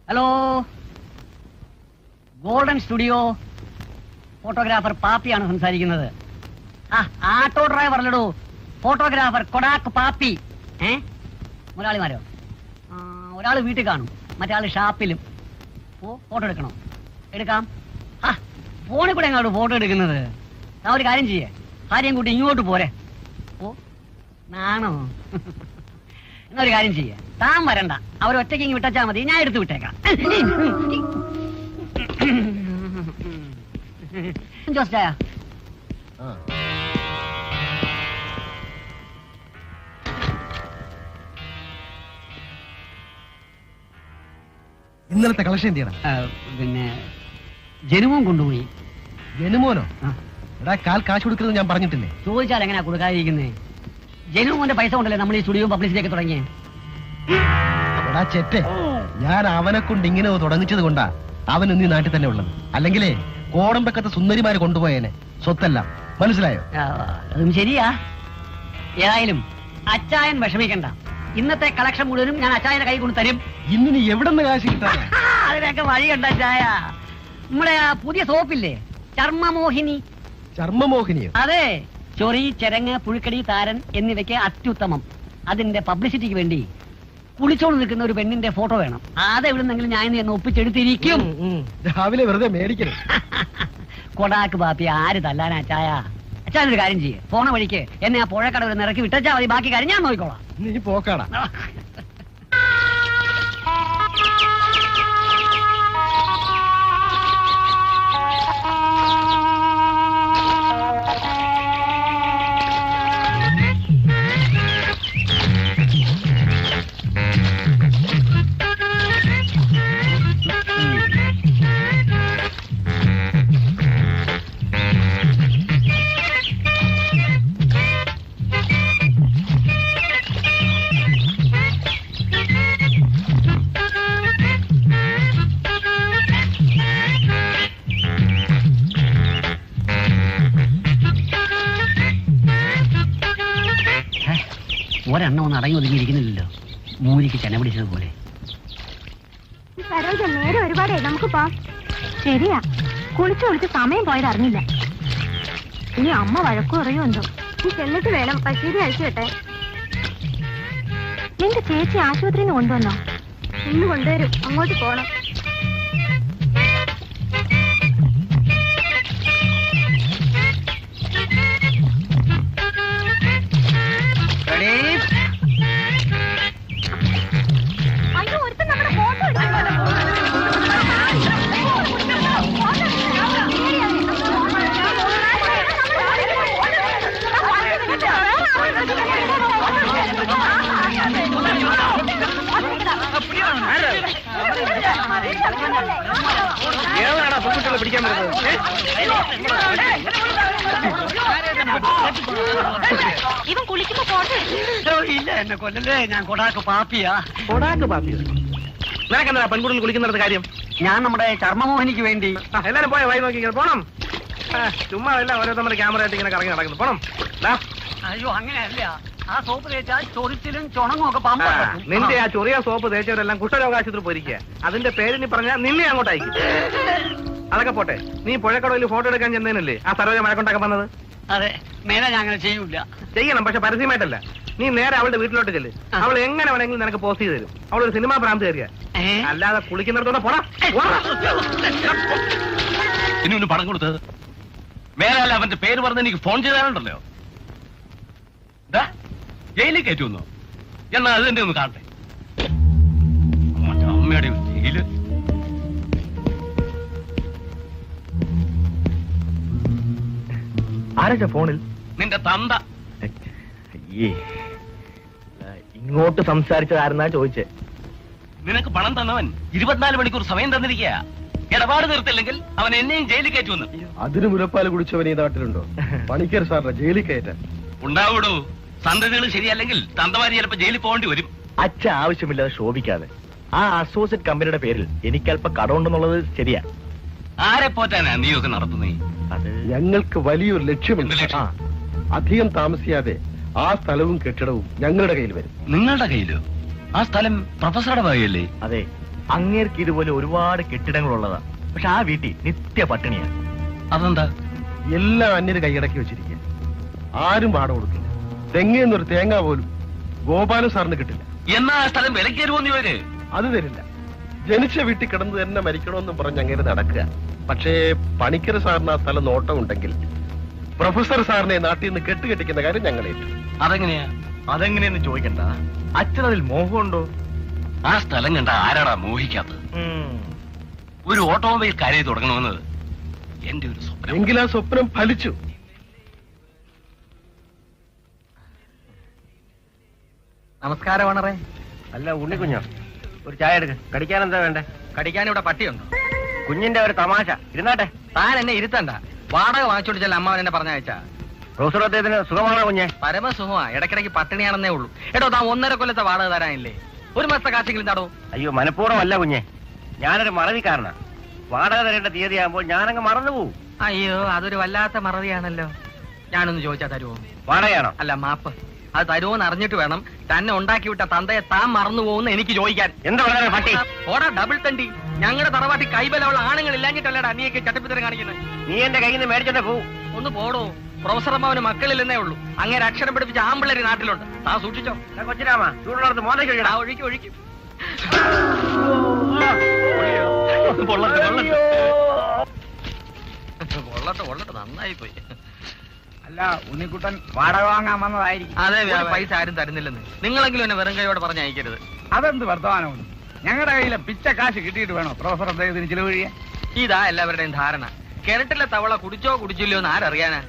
Hello, golden studio photographer പാപ്പിയാണ് സംസാരിക്കുന്നത്. ആട്ടോ driver അല്ലടോ, ഫോട്ടോഗ്രാഫർ കൊടാക്ക് പാപ്പി. മുതലാളിമാരോ? ഒരാൾ വീട്ടിൽ കാണും, മറ്റേ ഷാപ്പിലും. ഫോട്ടോ എടുക്കണോ? എടുക്കാം. ഫോണിൽ കൂടെ എങ്ങോട്ട് ഫോട്ടോ എടുക്കുന്നത്? ആ ഒരു കാര്യം ചെയ്യേ, ഭാര്യയും കൂട്ടി ഇങ്ങോട്ട് പോരെ. നാണോ? എന്നൊരു കാര്യം ചെയ്യേ, താൻ വരണ്ട, അവർ ഒറ്റയ്ക്ക് ഇങ്ങ് വിട്ടാച്ചാൽ മതി, ഞാൻ എടുത്ത് വിട്ടേക്കാം. ജോസ്റ്റായ ഇന്നലത്തെ കളക്ഷൻ എന്ത് ചെയ്യണം? പിന്നെ ജനുമോൻ കൊണ്ടുപോയി. ജനുമോനോ? എടാ, കാശ് കൊടുക്കുന്നത് ഞാൻ പറഞ്ഞിട്ടില്ലേ? ചോദിച്ചാൽ എങ്ങനെയാ കൊടുക്കാതിരിക്കുന്നേ? ജനുമോന്റെ പൈസ കൊണ്ടല്ലേ നമ്മൾ ഈ സ്റ്റുഡിയോ പബ്ലിസിറ്റി ഒക്കെ തുടങ്ങിയേ. എടാ ചെറ്റെ, ഞാൻ അവനെ കൊണ്ട് ഇങ്ങനെ തുടങ്ങിച്ചത് കൊണ്ടാ അവൻ ഇന്ന് നാട്ടിൽ തന്നെ ഉള്ളത്. അല്ലെങ്കിലേ കോടമ്പക്കത്തെ സുന്ദരിമാര് കൊണ്ടുപോയേനെ സ്വത്തല്ല. മനസ്സിലായോ? അതും ശരിയാ. ഏതായാലും അച്ചായൻ വിഷമിക്കണ്ട, ഇന്നത്തെ കളക്ഷൻ മുഴുവനും ഞാൻ അച്ചായന്റെ കൈ കൊണ്ട് തരും. ഇന്ന് നീ എവിടെ നിന്ന് കാശ് കിട്ടാൻ? അതിനൊക്കെ വഴി കണ്ട ചായ. നമ്മുടെ പുതിയ സോപ്പില്ലേ, ചർമ്മമോഹിനി. ചർമ്മമോഹിനിയോ? അതെ, ചൊറി, ചെരങ്ങ്, പുഴുക്കടി, താരൻ എന്നിവയ്ക്ക് അത്യുത്തമം. അതിന്റെ പബ്ലിസിറ്റിക്ക് വേണ്ടി കുളിച്ചോണ്ട് നിൽക്കുന്ന ഒരു പെണ്ണിന്റെ ഫോട്ടോ വേണം. അതെവിടുന്നെങ്കിലും ഞാൻ എന്ന് ഒപ്പിച്ചെടുത്തിരിക്കും. രാവിലെ വെറുതെ മേടിക്കണം. കൊടാക്ക് പാപ്പി ആര് തല്ലാനാ ചായ? അച്ഛനൊരു കാര്യം ചെയ്യേ, പോണ വഴിക്ക് എന്നെ ആ പുഴക്കട ഒരു നിറക്കി വിട്ടാ മതി, ബാക്കി കാര്യം ഞാൻ നോക്കിക്കോളാം. നീ പോക്കാടാ. ഒരെണ്ണം ഒന്ന് അടങ്ങി ഒതുങ്ങിയിരിക്കുന്നില്ലല്ലോ, മൂരിക്ക് ചെന പിടിച്ചതുപോലെ. നേരെ ഒരുപാടേ നമുക്ക് പോവാം. ശരിയാ, കുളിച്ച് സമയം പോയത് അറിഞ്ഞില്ല. ഇനി അമ്മ വഴക്കു പറയുമെന്തോ. നീ ചെന്നിട്ട് വേണം പശീരി അഴിച്ചു കേട്ടെ. നിന്റെ ചേച്ചി ആശുപത്രിയിൽ നിന്ന് കൊണ്ടുവന്നോ? ഇന്ന് കൊണ്ടുവരും, അങ്ങോട്ട് പോണം. പിടിക്കാൻ ഇവൻ കുളിക്കുമ്പോ ഫോട്ടോ ഇല്ല, എന്നെ കൊല്ലല്ലേ, ഞാൻ കൊടാക്ക് പാപ്പിയാ. കൊടാക്ക് പാപ്പിയോ? നിനക്കെന്താ പെൺകുട്ടികൾ കുളിക്കുന്നിടത്ത് കാര്യം? ഞാൻ നമ്മുടെ ചർമ്മമോഹിനിക്ക് വേണ്ടി. എല്ലാരും പോയ വഴി നോക്കി പോണം. ചുമ്മാ അല്ല ഓരോ നമ്മുടെ ക്യാമറ ആയിട്ട് ഇങ്ങനെ കറങ്ങി നടക്കുന്നു. പോണം. അയ്യോ, അങ്ങനെയല്ല, ആ സോപ്പ് തേച്ചാൽ ചൊറിച്ചിലും ചുണങ്ങും ഒക്കെ പാമ്പ. നിന്റെ ആ ചൊറിയ സോപ്പ് തേച്ചവരെല്ലാം കുഷ്ഠരോഗാശുപത്രി പോയിരിക്കുക. അതിന്റെ പേര് നീ പറഞ്ഞാൽ നിന്നെ അങ്ങോട്ടായിരിക്കും. അതൊക്കെ പോട്ടെ, നീ പുഴക്കടവിൽ ഫോട്ടോ എടുക്കാൻ ചെന്നേനല്ലേ ആ സരോജ മഴക്കൊണ്ടാക്കാൻ വന്നത്? അതെ, മേലെ ഞാൻ അങ്ങനെ ചെയ്യൂല. ചെയ്യണം, പക്ഷെ പരസ്യമായിട്ടല്ല. നീ നേരെ അവളുടെ വീട്ടിലോട്ട് ചെല്ല്. അവൾ എങ്ങനെ വേണമെങ്കിലും നിനക്ക് പോസ്റ്റ് ചെയ്ത് തരും. അവളൊരു സിനിമാ ഭ്രാന്ത് കയറിയ, അല്ലാതെ കുളിക്കുന്നിടത്തോടെ പോടാ. ഇനി പണം കൊടുത്തത് മേലല്ല അവന്റെ പേര് പറഞ്ഞ് എനിക്ക് ഫോൺ ചെയ്താലുണ്ടല്ലോ, ജയിലിൽ കയറ്റുന്നു. എന്നാ അത് തന്നെ ഒന്ന് കാണട്ടെ. അമ്മയുടെ ജയില്. ആരാ ഫോണിൽ? നിന്റെ തന്ത. ഇങ്ങോട്ട് സംസാരിച്ചതാരെന്നാ ചോദിച്ചേ? നിനക്ക് പണം തന്നവൻ 24 മണിക്കൂർ സമയം തന്നിരിക്കുക. ഇടപാട് തീർത്തില്ലെങ്കിൽ അവൻ എന്നെയും ജയിലിൽ കയറ്റുമെന്ന്. അതിന് മുലപ്പാൽ കുടിച്ചവൻ ഈ നാട്ടിലുണ്ടോ? പണിക്കർ സാറിന്റെ ജയിലിൽ കയറ്റാൻ ഉണ്ടാവൂടോ. സന്തതികൾ ശരിയല്ലെങ്കിൽ തന്തമാരി ചിലപ്പോ ജയിലിൽ പോകേണ്ടി വരും. അച്ഛ ആവശ്യമില്ലാതെ ശോഭിക്കാതെ. ആ അസോസിയേറ്റ് കമ്പനിയുടെ പേരിൽ എനിക്കല്പ കടമുണ്ടെന്നുള്ളത് ശരിയാ. ആരെ പോറ്റാനാ നീയൊക്കെ നടത്തുന്നേ? അത് ഞങ്ങൾക്ക് വലിയൊരു ലക്ഷ്യമുണ്ട്. അധികം താമസിയാതെ ആ സ്ഥലവും കെട്ടിടവും ഞങ്ങളുടെ കയ്യിൽ വരും. നിങ്ങളുടെ കയ്യിലോ? ആ സ്ഥലം പ്രൊഫസറുടെ ഭാഗയല്ലേ? അതെ, അങ്ങേർക്ക് ഇതുപോലെ ഒരുപാട് കെട്ടിടങ്ങളുള്ളതാ. പക്ഷെ ആ വീട്ടിൽ നിത്യ പട്ടിണിയാണ്. അതെന്താ? എല്ലാം അന്യര് കൈയടക്കി വെച്ചിരിക്കുക. ആരും വാടക കൊടുക്കില്ല. തെങ്ങേന്നൊരു തേങ്ങ പോലും ഗോപാലു സാറിന് കിട്ടില്ല. എന്നാ ആ സ്ഥലം വിലക്ക് തരുമോന്ന് ഇവര്? അത് തരില്ല. ജനിച്ച വീട്ടിൽ കിടന്ന് തന്നെ മരിക്കണമെന്നും പറഞ്ഞ് അങ്ങനെ നടക്കുക. പക്ഷേ പണിക്കർ സാറിന് ആ സ്ഥലം നോട്ടമുണ്ടെങ്കിൽ പ്രൊഫസർ സാറിനെ നാട്ടിൽ നിന്ന് കെട്ടുകെട്ടിക്കുന്ന കാര്യം ഞങ്ങളേറ്റു. അതെങ്ങനെയാ? അതെങ്ങനെയെന്ന് ചോദിക്കണ്ട. അച്ഛനതിൽ മോഹമുണ്ടോ? ആ സ്ഥലം കണ്ട ആരാടാ മോഹിക്കാത്തത്? ഒരു ഓട്ടോമൊബൈൽ കാര്യം തുടങ്ങണമെന്ന് എന്റെ ഒരു സ്വപ്നം. എങ്കിൽ ആ സ്വപ്നം ഫലിച്ചു. നമസ്കാരം ഓണറേ. അല്ല ഉണ്ണിക്കുഞ്ഞോ, ഒരു ചായ എടുക്ക്. കടിക്കാൻ എന്താ വേണ്ടേ? കടിക്കാൻ ഇവിടെ പട്ടിയുണ്ടോ? കുഞ്ഞിന്റെ ഒരു തമാശ. ഇരുന്നാട്ടെ. താൻ എന്നെ ഇരുത്തണ്ട. വാടക വാങ്ങിച്ചോണ്ട് ചെല്ല അമ്മാവൻ എന്നെ പറഞ്ഞയച്ചാ. പ്രൊഫസർ അദ്ദേഹത്തിന് സുഖമാണോ കുഞ്ഞെ? പരമസുഖമാ. ഇടയ്ക്കിടയ്ക്ക് പട്ടിണിയാണെന്നേ ഉള്ളൂ. എടോ താൻ 1.5 കൊല്ലത്തെ വാടക തരാനില്ലേ? ഒരു മാസത്തെ കാശെങ്കിലും തടോ. അയ്യോ, മനഃപൂർവ്വം അല്ല കുഞ്ഞെ. ഞാനൊരു മറവിക്കാരനാ. വാടക തരേണ്ട തീയതിയാകുമ്പോൾ ഞാനങ്ങ് മറന്നുപോകും. അയ്യോ, അതൊരു വല്ലാത്ത മറവിയാണല്ലോ. ഞാനൊന്ന് ചോദിച്ചാ തരുമോ? വാടകയാണോ? അല്ല, മാപ്പ്. അത് തരുമോന്ന് അറിഞ്ഞിട്ട് വേണം. തന്നെ ഉണ്ടാക്കി വിട്ട തന്തയെ താൻ മറന്നു പോകുന്ന എനിക്ക് ചോദിക്കാൻ. എന്താ വളരെ പട്ടി? ഓടാ ഡബിൾ തണ്ടി. ഞങ്ങളുടെ തറവാട്ടി കൈബലമുള്ള ആണുങ്ങൾ ഇല്ലാഞ്ഞിട്ടല്ലടാ നീയൊക്കെ ചട്ടപ്പിത്തരം കാണിക്കുന്നത്. നീ എന്റെ കയ്യിൽ നിന്ന് മേടിച്ചോണ്ടേ പോവും. ഒന്ന് പോടോ. പ്രൊഫസർ അമ്മാവന് മക്കളില്ലെന്നേ ഉള്ളൂ. അങ്ങനെ അക്ഷരം പഠിപ്പിച്ച ആമ്പിള്ളേര് നാട്ടിലുണ്ട്. താൻ സൂക്ഷിച്ചോ. കൊച്ചിരാമ, ചൂടുള്ളത് മോനെ കഴിയടാ. ഒഴിക്കും ഒഴിക്കും. പൊള്ളട്ടെ നന്നായി പോയി. അല്ല ഉണ്ണിക്കുട്ടൻ വാടക വാങ്ങാൻ വന്നതായിരിക്കും. അതെ, പൈസ ആരും തരുന്നില്ലെന്ന്. നിങ്ങളെങ്കിലും എന്നെ വെറും കൈയോടെ പറഞ്ഞയക്കരുത്. അതെന്ത് വർത്തമാനമാണ്? ഞങ്ങളുടെ കയ്യിലെ പിച്ച കാശ് കിട്ടിയിട്ട് വേണോ പ്രൊഫസർ അദ്ദേഹത്തിന് ചിലവ് ചെയ്യാൻ? ഇതാ എല്ലാവരുടെയും ധാരണ. കിണറ്റിലെ തവള കുടിച്ചോ കുടിച്ചില്ലയോ എന്ന് ആരറിയാനാ?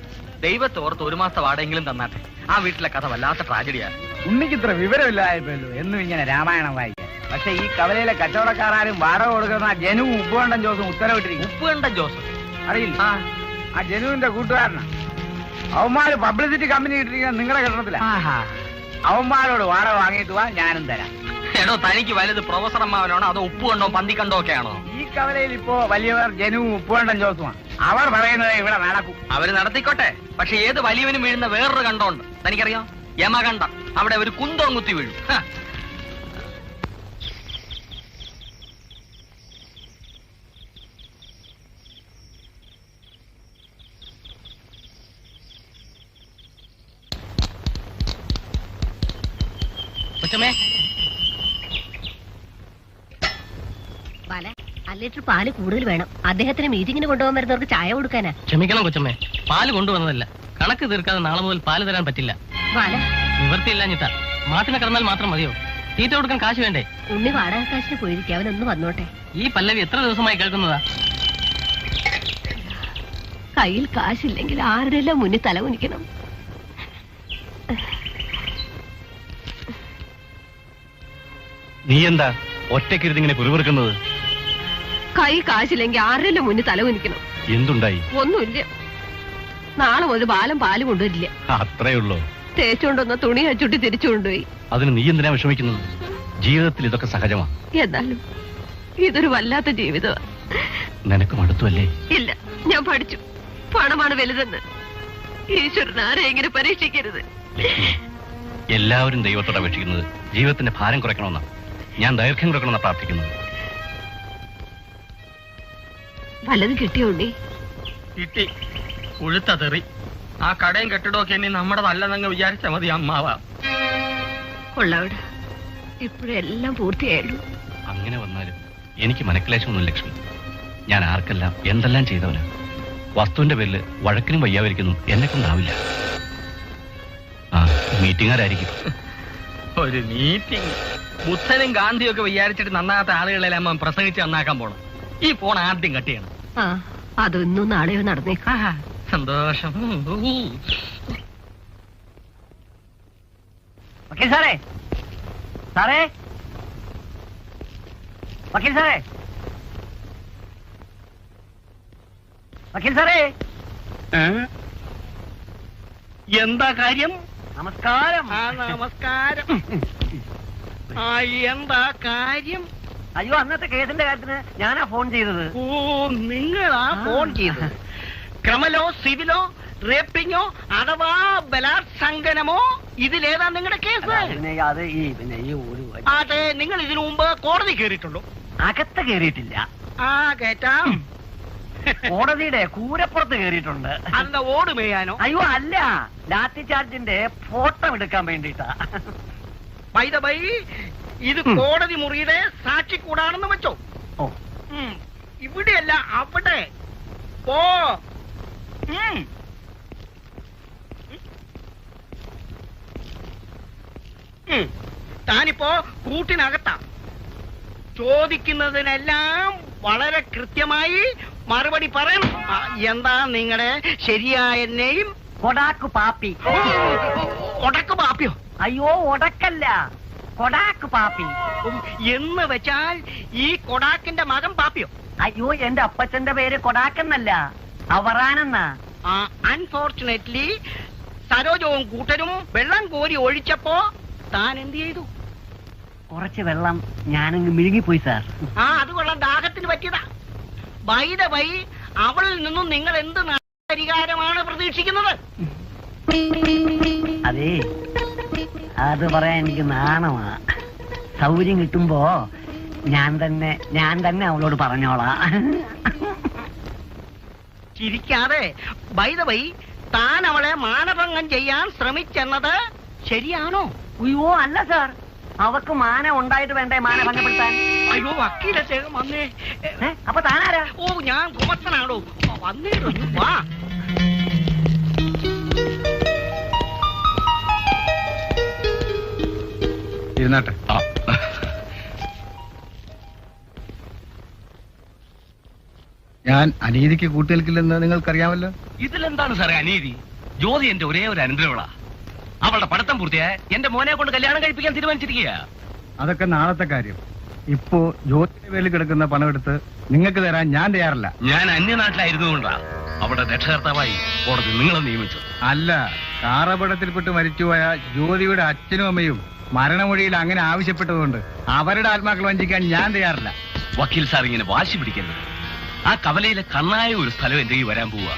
ദൈവത്തെ ഓർത്ത് 1 മാസത്തെ വാടെങ്കിലും തന്നാട്ടെ. ആ വീട്ടിലെ കഥ വല്ലാത്ത ട്രാജഡിയാണ്. ഉണ്ണിക്ക് ഇത്ര വിവരമില്ലായപ്പോഴല്ലോ എന്നും ഇങ്ങനെ രാമായണം വായിക്കാൻ. പക്ഷെ ഈ കവലയിലെ കച്ചവടക്കാരും വാടക കൊടുക്കുന്ന ജനുവും ഉപ്പുകണ്ടൻ ജോസും ഉത്തരവിട്ടിരിക്കും. ഉപ്പുകണ്ടൻ ജോസ് അറിയില്ല? ആ ജനുവിന്റെ കൂട്ടുകാരനാ. അവന്മാര് പബ്ലിസിറ്റി കമ്പനി ഇട്ടിരിക്കുന്ന നിങ്ങളുടെ കെട്ടിടത്തില. അവന്മാരോട് വാടക വാങ്ങിയിട്ട് പോവാൻ ഞാനും തരാം. എടോ, തനിക്ക് വലുത് പ്രൊഫസർ അമ്മാവനാണോ അതോ ഉപ്പ് കണ്ടോ പന്തിക്കണ്ടോ ഒക്കെ ആണോ? ഈ കവലയിൽ ഇപ്പോ വലിയവർ ജനുവും ഉപ്പുകണ്ടൻ ജോസുമാണ്. അവർ പറയുന്നത് ഇവിടെ നടക്കും. അവര് നടത്തിക്കോട്ടെ. പക്ഷെ ഏത് വലിയവനും വീഴുന്ന വേറൊരു കണ്ടമുണ്ട്. തനിക്കറിയാം? യമകണ്ഠം. അവിടെ ഒരു കുന്തവും കുത്തി വീഴും. കൊച്ചമ്മേ, ലിറ്റർ പാല് കൂടുതൽ വേണം. അദ്ദേഹത്തിന് മീറ്റിങ്ങിന് കൊണ്ടുപോകാൻ വരുന്നവർക്ക് ചായ കൊടുക്കാനാ. ക്ഷമിക്കണം കൊച്ചമ്മേ, പാല് കൊണ്ടുവന്നതല്ല. കണക്ക് തീർക്കാതെ നാളെ മുതൽ പാല് തരാൻ പറ്റില്ല. നിവർത്തിയില്ലാഞ്ഞിട്ടാ. മാട്ടിനെ കിടന്നാൽ മാത്രം മതിയോ? തീറ്റ കൊടുക്കാൻ കാശ് വേണ്ടേ? ഉണ്ണി വാടക കാശിന് പോയിരിക്കും. അവനൊന്ന് വന്നോട്ടെ. ഈ പല്ലവി എത്ര ദിവസമായി കേൾക്കുന്നതാ? കയ്യിൽ കാശില്ലെങ്കിൽ ആരുടെയെല്ലാം മുന്നിൽ തല കുനിക്കണം. നീ എന്താ ഒറ്റക്കിരുന്നിങ്ങനെ കുരുവിറുക്കുന്നത്? കൈ കാശില്ലെങ്കിൽ ആരുടെയെല്ലാം മുന്നിൽ തല കുനിക്കണം. എന്തുണ്ടായി? ഒന്നുമില്ല. നാളെ മുതൽ ബാലം പാല് കൊണ്ടുവരില്ല. അത്രേ ഉള്ളൂ. തേച്ചുകൊണ്ടുവന്ന തുണി അച്ചുട്ടി തിരിച്ചു കൊണ്ടുപോയി. അതിന് നീ എന്തിനാ വിഷമിക്കുന്നത്? ജീവിതത്തിൽ ഇതൊക്കെ സഹജമാ. എന്നാലും ഇതൊരു വല്ലാത്ത ജീവിതമാണ്. നിനക്ക് മടുത്തുവല്ലേ? ഇല്ല, ഞാൻ പഠിച്ചു. പണമാണ് വലുതെന്ന്. ഈശ്വരൻ ആരെ ഇങ്ങനെ പരീക്ഷിക്കരുത്. എല്ലാവരും ദൈവത്തോട് അപേക്ഷിക്കുന്നത് ജീവിതത്തിന്റെ ഭാരം കുറയ്ക്കണമെന്നാ. ഞാൻ ദൈർഘ്യം കുറയ്ക്കണമെന്നാ പ്രാർത്ഥിക്കുന്നത്. വല്ലതും കിട്ടിയോ ഉണ്ണി? കിട്ടി. ഉഴുത്ത തെറി. ആ കടയും കെട്ടിടമൊക്കെ ഇനി നമ്മുടെ നല്ലതെന്ന് വിചാരിച്ചാ മതി അമ്മാവാ. കൊള്ളവിടെ ഇപ്പോഴെല്ലാം പൂർത്തിയായുള്ളൂ. അങ്ങനെ വന്നാലും എനിക്ക് മനക്ലേശമൊന്നും ലക്ഷ്മി. ഞാൻ ആർക്കെല്ലാം എന്തെല്ലാം ചെയ്തവനാ. വസ്തുവിന്റെ പേരിൽ വഴക്കിനും വയ്യാതിരിക്കുന്നു എന്നെ കൊണ്ടാവില്ല. ആ മീറ്റിംഗാരായിരിക്കും. ഒരു മീറ്റിംഗ്. ബുദ്ധനും ഗാന്ധിയും ഒക്കെ വിചാരിച്ചിട്ട് നന്നാത്ത ആളുകളെല്ലാം അമ്മ പ്രസംഗിച്ച് നന്നാക്കാൻ പോണം. ഈ ഫോൺ ആദ്യം കട്ട് ചെയ്യണം. അതൊന്നും നാളെയോ നടന്നേക്കാം. സന്തോഷം. വക്കീൽ സാറേ, സാറേ, വക്കീൽ സാറേ, വക്കീൽ സാറേ. എന്താ കാര്യം? നമസ്കാരം. നമസ്കാരം. എന്താ കാര്യം? അയ്യോ, അന്നത്തെ കേസിന്റെ കാര്യത്തിന് ഞാനാ ഫോൺ ചെയ്തത്. ഓ, നിങ്ങളാ ഫോൺ ചെയ്തത്? ക്രിമിനലോ സിവിലോ റേപ്പിങ്ങോ അഥവാ ബലാത്സംഗനമോ ഇതിലേതാ നിങ്ങളുടെ കേസ്? അത് ഈ ഒരു അതെ. നിങ്ങൾ ഇതിനു മുമ്പ് കോടതി കയറിയിട്ടുണ്ടോ? അകത്ത് കയറിയിട്ടില്ല. ആ കേറ്റാം. കോടതിയുടെ കൂരപ്പുറത്ത് കയറിയിട്ടുണ്ട്. അന്ന് ഓട് മേയാനോ? അയ്യോ അല്ല, ലാത്തി ചാർജിന്റെ ഫോട്ടോ എടുക്കാൻ വേണ്ടിട്ടാ. ബൈ ദ ബൈ, ഇത് കോടതി മുറിയുടെ സാക്ഷി കൂടാണെന്ന് വെച്ചോ. ഓ, ഇവിടെയല്ല അവിടെ പോ. താനിപ്പോ കൂട്ടിനകത്താ. ചോദിക്കുന്നതിനെല്ലാം വളരെ കൃത്യമായി മറുപടി പറയണം. എന്താ നിങ്ങളുടെ ശരിയായ നെയിം? കൊടാക്കു പാപ്പി. ഒടക്ക് പാപ്പിയോ? അയ്യോ ഒടക്കല്ല, കൊടാക്കു പാപ്പി. എന്ന് വെച്ചാൽ ഈ കൊടാക്കിന്റെ മകൻ പാപ്പിയോ? അയ്യോ, എന്റെ അപ്പച്ചന്റെ പേര് കൊടാക്കെന്നല്ല, അവറാനെന്നാ. അൺഫോർച്ചുനേറ്റ്ലി സരോജവും കൂട്ടരും വെള്ളം കോരി ഒഴിച്ചപ്പോ താൻ എന്ത് ചെയ്തു? കുറച്ച് വെള്ളം ഞാനങ്ങ് മിഴുങ്ങിപ്പോയി സാർ. അത് കൊള്ളാം, ദാഹത്തിന് പറ്റിയതാ. ബൈ ദ ബൈ, അവളിൽ നിന്നും നിങ്ങൾ എന്ത് പരിഹാരമാണ് പ്രതീക്ഷിക്കുന്നത്? അതേ, അത് പറയാൻ എനിക്ക് നാണമാ. സൗകര്യം കിട്ടുമ്പോ ഞാൻ തന്നെ അവളോട് പറഞ്ഞോളാ. ചിരിക്കാതെ. ബൈ ദ ബൈ, താൻ അവളെ മാനഭംഗം ചെയ്യാൻ ശ്രമിച്ചെന്നത് ശരിയാണോ? അയ്യോ അല്ല സാർ, അവക്ക് മാന ഉണ്ടായിട്ട് വേണ്ടേ മാന ഭംഗപ്പെടുത്താൻ? അയ്യോ വക്കീല ശേഖം വന്നേ. അപ്പൊ താനാരാ? ഓ, ഞാൻ കുമത്തനാണോ? വന്നേരുന്നു, വാ. ഇരുന്നാട്ടെ. ഞാൻ അനീതിക്ക് കൂട്ടുനിൽക്കില്ലെന്ന് നിങ്ങൾക്കറിയാമല്ലോ. ഇതിലെന്താണ് സാറേ അനീതി? ജ്യോതി എന്റെ ഒരേ ഒരു അനന്തരവളാ. അവളുടെ പഠിത്തം പൂർത്തിയായ എന്റെ മോനെ കൊണ്ട് കല്യാണം കഴിപ്പിക്കാൻ തീരുമാനിച്ചിരിക്കുക. അതൊക്കെ നാളത്തെ കാര്യം. ഇപ്പോ ജ്യോതിയുടെ പേരിൽ കിടക്കുന്ന പണമെടുത്ത് നിങ്ങൾക്ക് തരാൻ ഞാൻ തയ്യാറല്ല. ഞാൻ അന്യനാട്ടിലായിരുന്നുകൊണ്ടാ അവിടെ രക്ഷകർത്താവായി കോടതി നിങ്ങളെ നിയമിച്ചത്. അല്ല, കാറപകടത്തിൽപ്പെട്ട് മരിച്ചുപോയ ജ്യോതിയുടെ അച്ഛനും അമ്മയും മരണമൊഴിയിൽ അങ്ങനെ ആവശ്യപ്പെട്ടതുകൊണ്ട് അവരുടെ ആത്മാക്കൾ വഞ്ചിക്കാൻ ഞാൻ തയ്യാറില്ല. വക്കീൽ സാർ ഇങ്ങനെ വാശി പിടിക്കരുത്. ആ കവലയിലെ കണ്ണായ ഒരു സ്ഥലം എന്റെ കയ്യിൽ വരാൻ പോവുക.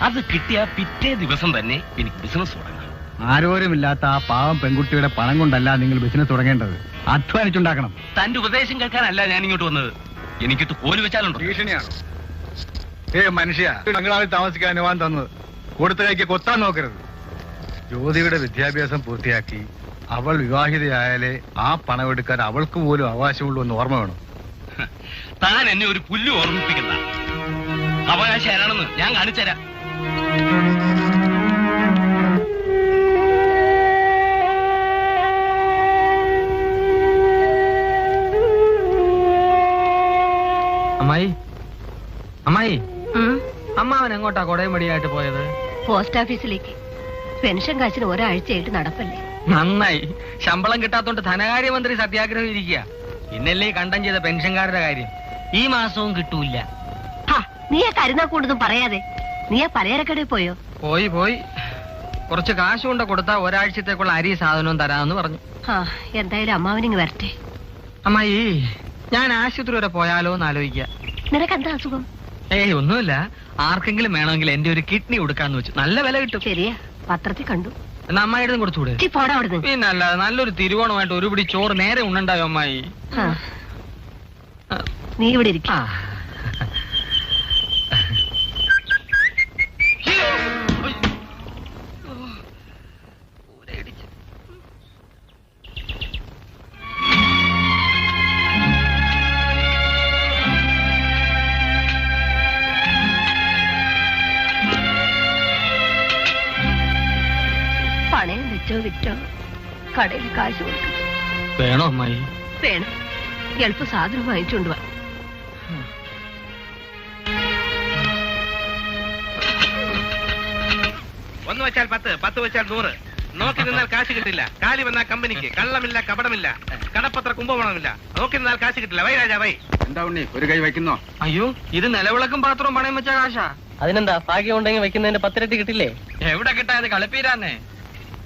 അത് കിട്ടിയ പിറ്റേ ദിവസം തന്നെ എനിക്ക് ബിസിനസ് തുടങ്ങാം. ആരോരുമില്ലാത്ത ആ പാവം പെൺകുട്ടിയുടെ പണം കൊണ്ടല്ല നിങ്ങൾ ബിസിനസ് തുടങ്ങേണ്ടത്, അധ്വാനിച്ചുണ്ടാക്കണം. തന്റെ ഉപദേശം കേൾക്കാനല്ല ഞാൻ ഇങ്ങോട്ട് വന്നത്. എനിക്കിട്ട് കോല് വെച്ചാലുണ്ടോ? ഭീഷണിയാണ്. മനുഷ്യ, ബംഗ്ലാവിൽ താമസിക്കാൻ അനുവാദം തന്നത് കൊടുത്ത കൈക്ക് കൊത്താൻ നോക്കരുത്. ജ്യോതിയുടെ വിദ്യാഭ്യാസം പൂർത്തിയാക്കി അവൾ വിവാഹിതയായാലേ ആ പണമെടുക്കാൻ അവൾക്ക് പോലും അവകാശമുള്ളൂ എന്ന് ഓർമ്മ വേണം. താൻ എന്നെ ഒരു പുല്ല് ഓർമ്മിപ്പിക്കണ്ട. അവകാശം ആരാണെന്ന് ഞാൻ കാണിച്ചുതരാം. അമ്മായി, അമ്മായി, അമ്മാവൻ എങ്ങോട്ടാ കൊടയും മടിയായിട്ട് പോയത്? പോസ്റ്റ് ഓഫീസിലേക്ക്. പെൻഷൻ കാശിന് ഒരാഴ്ചയായിട്ട് നടപ്പല്ലേ. നന്നായി. ശമ്പളം കിട്ടാത്തോണ്ട് ധനകാര്യമന്ത്രി സത്യാഗ്രഹം ഇരിക്കുക. ഇന്നല്ലേ കണ്ടം ചെയ്ത പെൻഷൻകാരുടെ കാര്യം. ഈ മാസവും കിട്ടൂല. നീ ആ കരുനാക്കൂടൊന്നും പറയാതെ. നീ ആ പലചരക്കടയിൽ പോയോ? പോയി. കുറച്ച് കാശ് കൊണ്ട് കൊടുത്താ ഒരാഴ്ചത്തേക്കുള്ള അരി സാധനവും തരാമെന്ന് പറഞ്ഞു. എന്തായാലും അമ്മാവനിങ് വരട്ടെ. അമ്മായി, ഞാൻ ആശുപത്രി വരെ പോയാലോ എന്ന് ആലോചിക്കുക. നിനക്ക് എന്താ അസുഖം? ഏയ് ഒന്നുമില്ല. ആർക്കെങ്കിലും വേണമെങ്കിൽ എന്റെ ഒരു കിഡ്നി കൊടുക്കാന്ന് വെച്ചു. നല്ല വില കിട്ടും. ശരിയാ, പത്രത്തിൽ കണ്ടു. എന്നാ അമ്മായിയുടെ കൊടുത്തൂടെ? പോടാ അവിടുന്ന്. പിന്നല്ല, നല്ലൊരു തിരുവോണമായിട്ട് ഒരു പിടി ചോറ് നേരെ ഉണ്ണണ്ടായോ അമ്മായി? നീ ഇവിടെ ഇരിക്കും. പണയം വെച്ചോ വിറ്റോ കടയിൽ കാശ് കൊടുക്കും. വേണോ അമ്മായി? വേണം. എളുപ്പ സാധനം വാങ്ങിച്ചുകൊണ്ട് വാ. ഒന്ന് വെച്ചാൽ 10, 10 വെച്ചാൽ 100. നോക്കി നിന്നാൽ കാശ് കിട്ടില്ല. കാലി വന്നാൽ കമ്പനിക്ക്. കള്ളമില്ല, കപടമില്ല, കടപ്പത്ര കുംഭകോണമില്ല. നോക്കി നിന്നാൽ കാശ് കിട്ടില്ല. വൈ രാജാ വൈ. എന്താ ഉണ്ണി, ഒരു കൈ വയ്ക്കുന്നോ? അയ്യോ, ഇത് നിലവിളക്കും പാത്രവും പണയം വെച്ച കാശാ. അതിനെന്താ, ഭാഗ്യം ഉണ്ടെങ്കിൽ വെക്കുന്നതിന്റെ 10 ഇരട്ടി കിട്ടില്ലേ? എവിടെ കിട്ടാതെ കളിപ്പീരാന്നേ.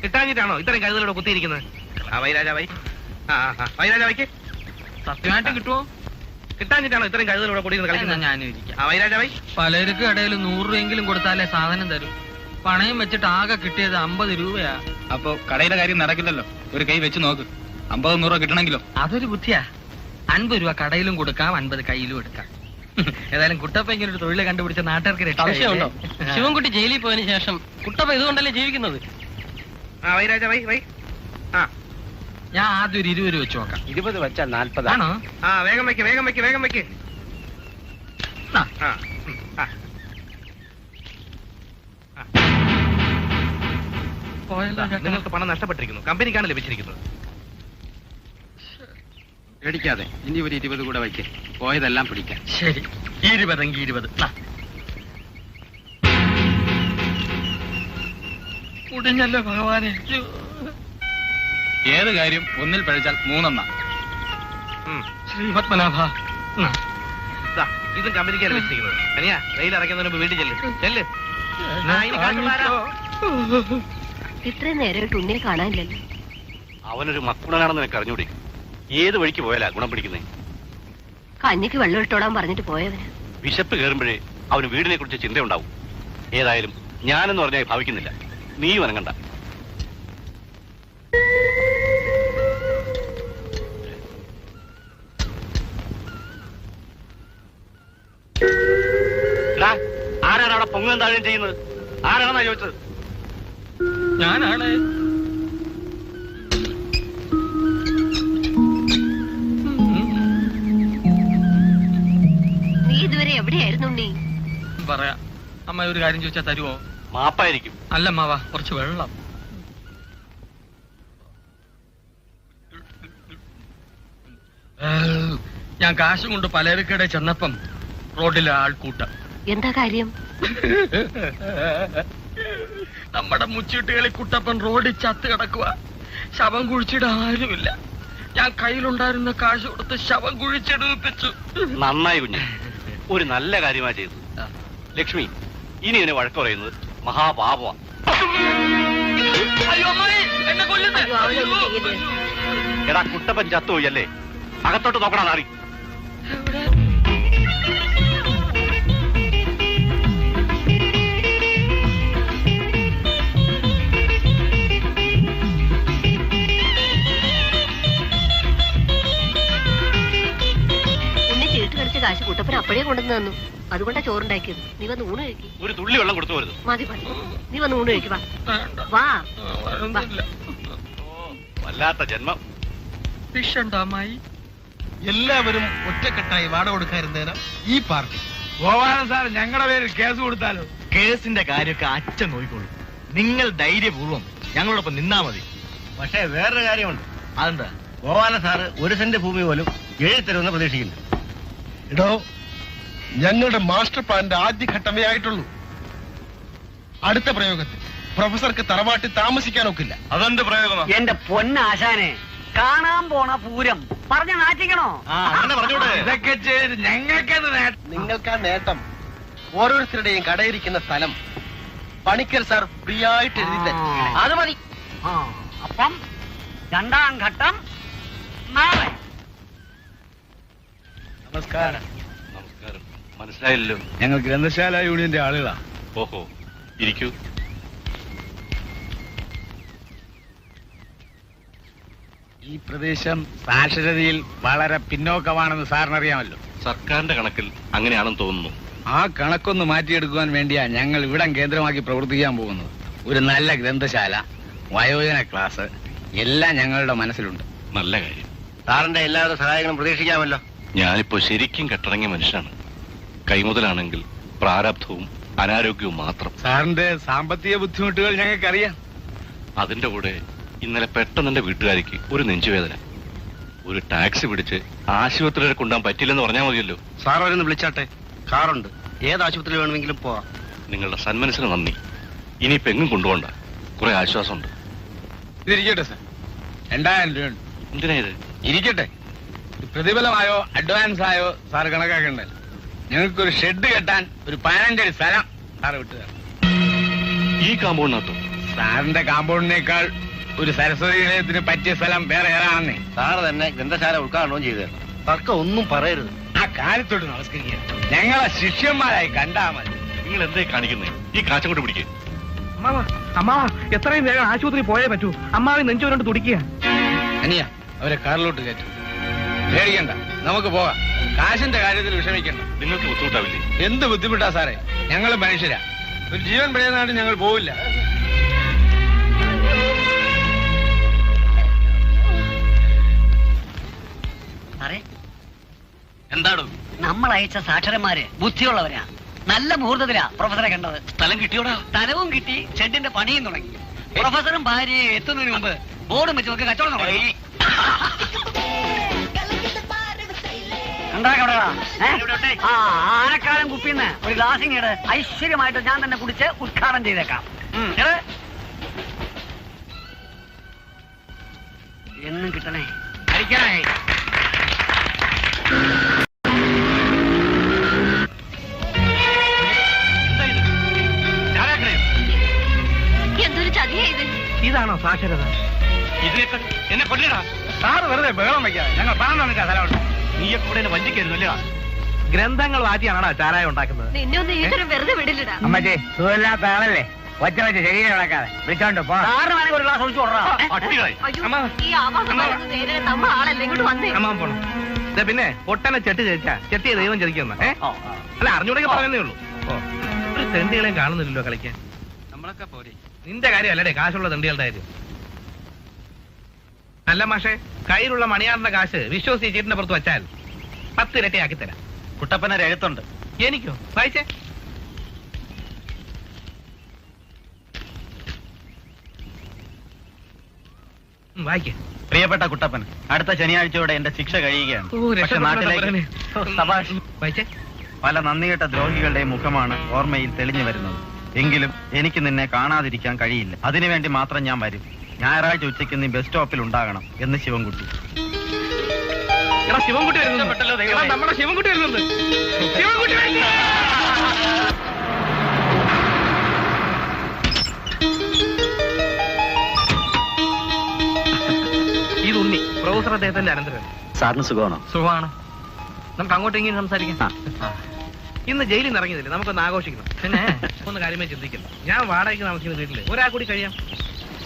കിട്ടാഞ്ഞിട്ടാണോ ഇത്രയും കഴുതലോടെ കുത്തിയിരിക്കുന്നത്? Why Raja why. Why Raja വൈക്ക്. സത്യമായിട്ട് കിട്ടുമോ? കിട്ടാഞ്ഞിട്ടാണോ ഇത്രയും കഴുതലോടെ കൂടിയിരുന്ന് കളിക്കുന്നത്? ഞാനും ഇരിക്കാം. വൈ രാജാ വൈ. പലർക്കും ഇടയിൽ 100 രൂപയെങ്കിലും കൊടുത്താലേ സാധനം തരും. പണയം വെച്ചിട്ട് ആകെ കിട്ടിയത് 50 രൂപയാ. അപ്പൊ കടയിലെ കാര്യം നടക്കില്ലല്ലോ. ഒരു കൈ വെച്ച് നോക്ക്. 50-100 കിട്ടണമെങ്കിലോ? അതൊരു ബുദ്ധിയാ. 50 രൂപ കടയിലും കൊടുക്കാം, 50 കയ്യിലും എടുക്കാം. ഏതായാലും കുട്ടപ്പ ഇങ്ങനെ ഒരു തൊഴിൽ കണ്ടുപിടിച്ച നാട്ടുകാർക്ക് സംശയമുണ്ടോ? ശിവൻകുട്ടി ജയിലിൽ പോയതിനു ശേഷം കുട്ടപ്പ ഇതുകൊണ്ടല്ലേ ജീവിക്കുന്നത്? ആ വൈ രാജ വൈ വൈ. ആ ഞാൻ ആദ്യം ഒരു 20 വെച്ച് നോക്കാം. 20 വെച്ചാൽ 40 ആണോ? ആ വേഗം വെക്ക് വേഗം വെക്ക് വേഗം വെക്ക്. ആ. ആ ആ പോയല്ലോ ചേട്ടാ. നിങ്ങൾക്ക് പണം നഷ്ടപ്പെട്ടിരിക്കുന്നു, കമ്പനിക്കാണ് ലഭിച്ചിരിക്കുന്നത്. പേടിക്കാതെ ഇനി ഒരു 20 കൂടെ വയ്ക്ക്, പോയതെല്ലാം പിടിക്കാം. ശരി, 20 എങ്കിൽ 20. മുടിഞ്ഞല്ലോ ഭഗവാനെ. ഏത് കാര്യം ഒന്നിൽ പഴിച്ചാൽ 3 ശ്രീപത്മനാഭ. ദാ, ഇതും കമ്പനിക്കാണ് ലഭിച്ചിരിക്കുന്നത്. അനിയാ റെയിൽ ഇറക്കുന്നതിന് മുമ്പ് വീട്ടിൽ ചെല്ല് ചെല്ല്. ആ, ഇനി കാശ് തരാം. ഇത്രയും നേരമായിട്ട് ഉണ്ണിയെ കാണാനില്ലല്ലോ. അവനൊരു മക്കുടനാണെന്ന് എനിക്ക് അറിഞ്ഞൂടി. ഏത് വഴിക്ക് പോയാലാ ഗുണം പിടിക്കുന്നേ? കഞ്ഞിക്ക് വെള്ളം ഇട്ടോടാൻ പറഞ്ഞിട്ട് പോയവന്. വിശപ്പ് കയറുമ്പോഴേ അവന് വീടിനെ കുറിച്ച് ചിന്തയുണ്ടാവും. ഏതായാലും ഞാനെന്ന് പറഞ്ഞാൽ ഭാവിക്കുന്നില്ല. നീ വനങ്ങണ്ട. ആരാണ് അവിടെ പൊങ്ങും താഴെയും ചെയ്യുന്നത്? ആരാണെന്നാ ചോദിച്ചത്? ഞാനാണ്. നീ ഇതുവരെ എവിടെയായിരുന്നു ഉണ്ണി? പറയാം. അമ്മ ഒരു കാര്യം ചോദിച്ചാൽ തരുമോ? മാപ്പായിരിക്കും. അല്ല അമ്മാവാ, കുറച്ച് വെള്ളം. ഞാൻ കാശും കൊണ്ട് പലചരക്കടെ ചെന്നപ്പം റോഡിലെ ആൾക്കൂട്ടം. എന്താ കാര്യം? നമ്മുടെ മുച്ചീട്ടുകളിൽ കുട്ടപ്പൻ റോഡിൽ ചത്ത് കിടക്കുക. ശവം കുഴിച്ചിടാൻ ആരുമില്ല. ഞാൻ കയ്യിലുണ്ടായിരുന്ന കാശ് കൊടുത്ത് ശവം കുഴിച്ചെടുപ്പിച്ചു. നന്നായി കുഞ്ഞ്, ഒരു നല്ല കാര്യമാ ചെയ്തു. ലക്ഷ്മി, ഇനി ഇതിനെ വഴക്ക് പറയുന്നത് മഹാപാപമാണ്. അയ്യോ അമ്മായി, എന്നെ കൊല്ലുന്നേ. എടാ കുട്ടപ്പൻ ചത്തുപോയി അല്ലേ? അകത്തോട്ട് നോക്കണ നാറി. ഉണ്ണി ചീട്ട് കളിച്ച കാശ് കുട്ടപ്പൻ അപ്പഴേ കൊണ്ടുവന്ന് തന്നു. അതുകൊണ്ടാ ചോറുണ്ടാക്കിയത്. നീ വന്ന് ഊണ് കഴിക്കും. ഒരു തുള്ളി വെള്ളം കൊടുത്തു വരുന്നു. മതി മതി, നീ വന്ന് ഊണ് കഴിക്കുക. വാ. വല്ലാത്ത ജന്മം. ഫിഷ് ഉണ്ടോ അമ്മായി? എല്ലാവരും ഒറ്റക്കെട്ടായി വാടക കൊടുക്കാതിരുന്നേനാ ഈ പാർട്ടി. ഗോപാലൻ സാർ, ഞങ്ങളുടെ പേരിൽ കേസ് കൊടുത്താലോ? കേസിന്റെ കാര്യമൊക്കെ അച്ഛൻ നോക്കിക്കോളൂ. നിങ്ങൾ ധൈര്യപൂർവ്വം ഞങ്ങളോടൊപ്പം നിന്നാ മതി. പക്ഷേ വേറൊരു കാര്യമുണ്ട്. അതെന്താ? ഗോപാലൻ സാറ് 1 സെന്റ് ഭൂമി പോലും എഴുതിത്തരുമെന്ന് പ്രതീക്ഷിക്കുന്നു. എടോ, ഞങ്ങളുടെ മാസ്റ്റർ പ്ലാന്റെ ആദ്യഘട്ടമേ ആയിട്ടുള്ളൂ. അടുത്ത പ്രയോഗത്തിൽ പ്രൊഫസർക്ക് തറവാട്ടിൽ താമസിക്കാനൊക്കില്ല. അതെന്ത് പ്രയോഗമാ? എന്റെ പൊന്നാശാനെ, കാണാൻ പോണ പൂരം പറഞ്ഞ നാറ്റിക്കണോ? ഇതൊക്കെ ചെയ്ത് ഞങ്ങൾക്കത് നിങ്ങൾക്ക് ആ നേട്ടം ഓരോരുത്തരുടെയും കടയിരിക്കുന്ന സ്ഥലം പണിക്കർ സാർ ഫ്രീ ആയിട്ട് എഴുതി തരും. അത് മതി. അപ്പം 2ാം ഘട്ടം നാളെ. നമസ്കാരം. നമസ്കാരം. മനസ്സിലായില്ലല്ലോ. ഞങ്ങൾ ഗ്രന്ഥശാല യൂണിയന്റെ ആളുകളാ. ഓഹോ, ഇരിക്കൂ. ഈ പ്രദേശം സാക്ഷരതയിൽ വളരെ പിന്നോക്കമാണെന്ന് സാറിനറിയാമല്ലോ. സർക്കാരിന്റെ കണക്കിൽ അങ്ങനെയാണെന്ന് തോന്നുന്നു. ആ കണക്കൊന്ന് മാറ്റിയെടുക്കുവാൻ വേണ്ടിയാ ഞങ്ങൾ ഇവിടം കേന്ദ്രമാക്കി പ്രവർത്തിക്കാൻ പോകുന്നത്. ഒരു നല്ല ഗ്രന്ഥശാല, വയോജന ക്ലാസ് എല്ലാം ഞങ്ങളുടെ മനസ്സിലുണ്ട്. നല്ല കാര്യം. സാറിന്റെ എല്ലാവിധ സഹായങ്ങളും പ്രതീക്ഷിക്കാമല്ലോ. ഞാനിപ്പോ ശരിക്കും കെട്ടിറങ്ങിയ മനുഷ്യനാണ്. കൈമുതലാണെങ്കിൽ പ്രാരബ്ധവും അനാരോഗ്യവും മാത്രം. സാറിന്റെ സാമ്പത്തിക ബുദ്ധിമുട്ടുകൾ ഞങ്ങൾക്കറിയാം. അതിന്റെ കൂടെ ഇന്നലെ പെട്ടെന്ന് എന്റെ വീട്ടുകാരിക്ക് ഒരു നെഞ്ചുവേദന. ഒരു ടാക്സി പിടിച്ച് ആശുപത്രി വരെ കൊണ്ടുപോകാൻ പറ്റില്ലെന്ന് പറഞ്ഞാൽ മതിയല്ലോ. സാർ അവരൊന്ന് വിളിച്ചാട്ടെ, കാറുണ്ട്. ഏത് ആശുപത്രി വേണമെങ്കിലും പോവാം. നിങ്ങളുടെ സന്മനസ്സിന് നന്ദി. ഇനിയിപ്പോ എങ്ങും കൊണ്ടുപോകണ്ട. കുറെ ആശ്വാസമുണ്ട്. ഇതിരിക്കട്ടെ സാർ, 2000 രൂപയുണ്ട്. എന്തിനാ ഇത്? ഇരിക്കട്ടെ. പ്രതിഫലമായോ അഡ്വാൻസ് ആയോ സാർ കണക്കാക്കണ്ടേ. ഞങ്ങൾക്കൊരു ഷെഡ് കെട്ടാൻ ഒരു 15 അടി സ്ഥലം സാറ് വിട്ടുതരാം. ഈ കാമ്പൗണ്ടിനകത്തോ? സാറിന്റെ കാമ്പൗണ്ടിനേക്കാൾ ഒരു സരസ്വതി നിലയത്തിന് പറ്റിയ സ്ഥലം വേറെ ഏതാണെന്നേ. സാറ് തന്നെ ഗ്രന്ഥശാല ഉദ്ഘാടനവും ചെയ്തു തരണം. തർക്കം ഒന്നും പറയരുത്. ആ കാലത്തോട്ട് നമസ്കരിക്കുക. ഞങ്ങളെ ശിഷ്യന്മാരായി കണ്ടാ മതി. നിങ്ങൾ എന്തായി കാണിക്കുന്നേ? ഈ കാശം കൊണ്ട് പിടിക്കേ. അമ്മാവ എത്രയും വേഗം ആശുപത്രി പോയേ പറ്റൂ. അമ്മാവി നെഞ്ചോരോണ്ട് തുടിക്കുക. അനിയ അവരെ കാറിലോട്ട് കയറ്റും. പേടിക്കണ്ട, നമുക്ക് പോകാം. കാശിന്റെ കാര്യത്തിൽ വിഷമിക്കണ്ട. നിങ്ങൾക്ക് ബുദ്ധിമുട്ടാവില്ലേ? എന്ത് ബുദ്ധിമുട്ടാ സാറേ, ഞങ്ങൾ മനുഷ്യരാ. ഒരു ജീവൻ പിഴയുന്നതായിട്ട് ഞങ്ങൾ പോവില്ല. സാറേ, എന്താണോ? നമ്മൾ അയച്ച സാക്ഷരന്മാര് ബുദ്ധിയുള്ളവരാ. നല്ല മുഹൂർത്തത്തിലാ പ്രൊഫസറെ കണ്ടത്. സ്ഥലം കിട്ടിയോടാ? സ്ഥലവും കിട്ടി, ഷെഡിന്റെ പണിയും തുടങ്ങി. പ്രൊഫസറും ഭാര്യയും എത്തുന്നതിന് മുമ്പ് ബോർഡും വെച്ച് നമുക്ക് കച്ചവടം തുടങ്ങി. ആനക്കാലം കുപ്പിന്ന് ഒരു ഗ്ലാസിങ്ങട് ഐശ്വര്യമായിട്ട് ഞാൻ തന്നെ കുടിച്ച് ഉദ്ഘാടനം ചെയ്തേക്കാം. എന്നും കിട്ടണേ. അടിക്കണേ. എന്തൊരു ചതിയാ ഇത്? ഇതാണോ സാക്ഷരത? ഇതിനേക്കാൾ എന്നെ കൊല്ലടാ. സാറ് വെറുതെ ബഹളം വയ്ക്കാതെ. ഞങ്ങൾ പണം തന്നിട്ടാ സ്ഥലമുണ്ട്. നീയൊക്കെ ഇവിടെ എന്നെ വഞ്ചിക്കായിരുന്നു അല്ലേ? ഗ്രന്ഥങ്ങൾ വാറ്റിയാണോ ചാരായം ഉണ്ടാക്കുന്നത്? നിന്നെ ഒന്ന് ഈശ്വരൻ വെറുതെ വിടില്ലടാ. അമ്മച്ചേ, സുഖമില്ലാത്ത ആളല്ലേ, ഒറ്റ വെച്ച് ശരീരം ഇളക്കാതെ വിളിച്ചോണ്ട് പോ. സാറിന് വേണമെങ്കിൽ ഒരു ഗ്ലാസ് ഒഴിച്ചു കൊടുക്കാം. അട്ടികളായി. അമ്മ. ഈ ആവാസം പറയുന്ന നേരെ നമ്മൾ ആളല്ലേ ഇങ്ങോട്ട് വന്നേ. അമ്മാൻ പോണം. പിന്നെ പൊട്ടനെ ചെട്ടി ചോദിച്ചാ ചെട്ടിയെ ദൈവം ചതിക്കുന്ന. അല്ല, അറിഞ്ഞൂടെങ്കിൽ പറയുന്നേ ഉള്ളൂ. ഓ, ഒരു തെണ്ടികളെയും കാണുന്നില്ലല്ലോ കളിക്കാൻ. നമ്മളൊക്കെ പോരെ. നിന്റെ കാര്യമല്ലേ കാശുള്ള തെണ്ടികളുടെ കാര്യം. അല്ല മാഷെ, കയ്യിലുള്ള മണിയാറിന്റെ കാശ് വിശ്വസിച്ച് ചീട്ടിന്റെ പുറത്ത് വെച്ചാൽ 10 ഇരട്ടിയാക്കി തരാം. കുട്ടപ്പന രേഖത്തുണ്ട്. എനിക്കോ? വായിച്ചേ. വായിക്കേ. പ്രിയപ്പെട്ട കുട്ടപ്പൻ, അടുത്ത ശനിയാഴ്ചയോടെ എന്റെ ശിക്ഷ കഴിയുകയാണ്. പക്ഷെ നാട്ടിലേക്ക് വായിച്ചേ. പല നന്ദികെട്ട ദ്രോഹികളുടെയും മുഖമാണ് ഓർമ്മയിൽ തെളിഞ്ഞു വരുന്നത്. എങ്കിലും എനിക്ക് നിന്നെ കാണാതിരിക്കാൻ കഴിയില്ല. അതിനുവേണ്ടി മാത്രം ഞാൻ വരും. ഞായറാഴ്ച ഉച്ചയ്ക്ക് നീ ബസ് സ്റ്റോപ്പിൽ ഉണ്ടാകണം എന്ന് ശിവൻകുട്ടി. എടാ, ശിവൻകുട്ടി വരുന്നുണ്ടല്ലോ. നമ്മുടെ ശിവൻകുട്ടി വരുന്നുണ്ട്. ശിവൻകുട്ടി വരുന്നു. ഇത് ഉണ്ണി, പ്രൊഫസർ അദ്ദേഹത്തിന്റെ അനന്തരൻ. സാറിന് സുഖമാണോ? സുഖമാണ്. നമുക്ക് അങ്ങോട്ടും ഇങ്ങനെ സംസാരിക്കാം. ഇന്ന് ജയിലിൽ നിന്ന് ഇറങ്ങിയതില്ലേ, നമുക്കൊന്ന് ആഘോഷിക്കണം. പിന്നെ ഒന്ന് കാര്യമായി ചിന്തിക്കില്ല. ഞാൻ വാടകയ്ക്ക് താമസിക്കുന്ന വീട്ടില് ഒരാൾ കൂടി കഴിയാം.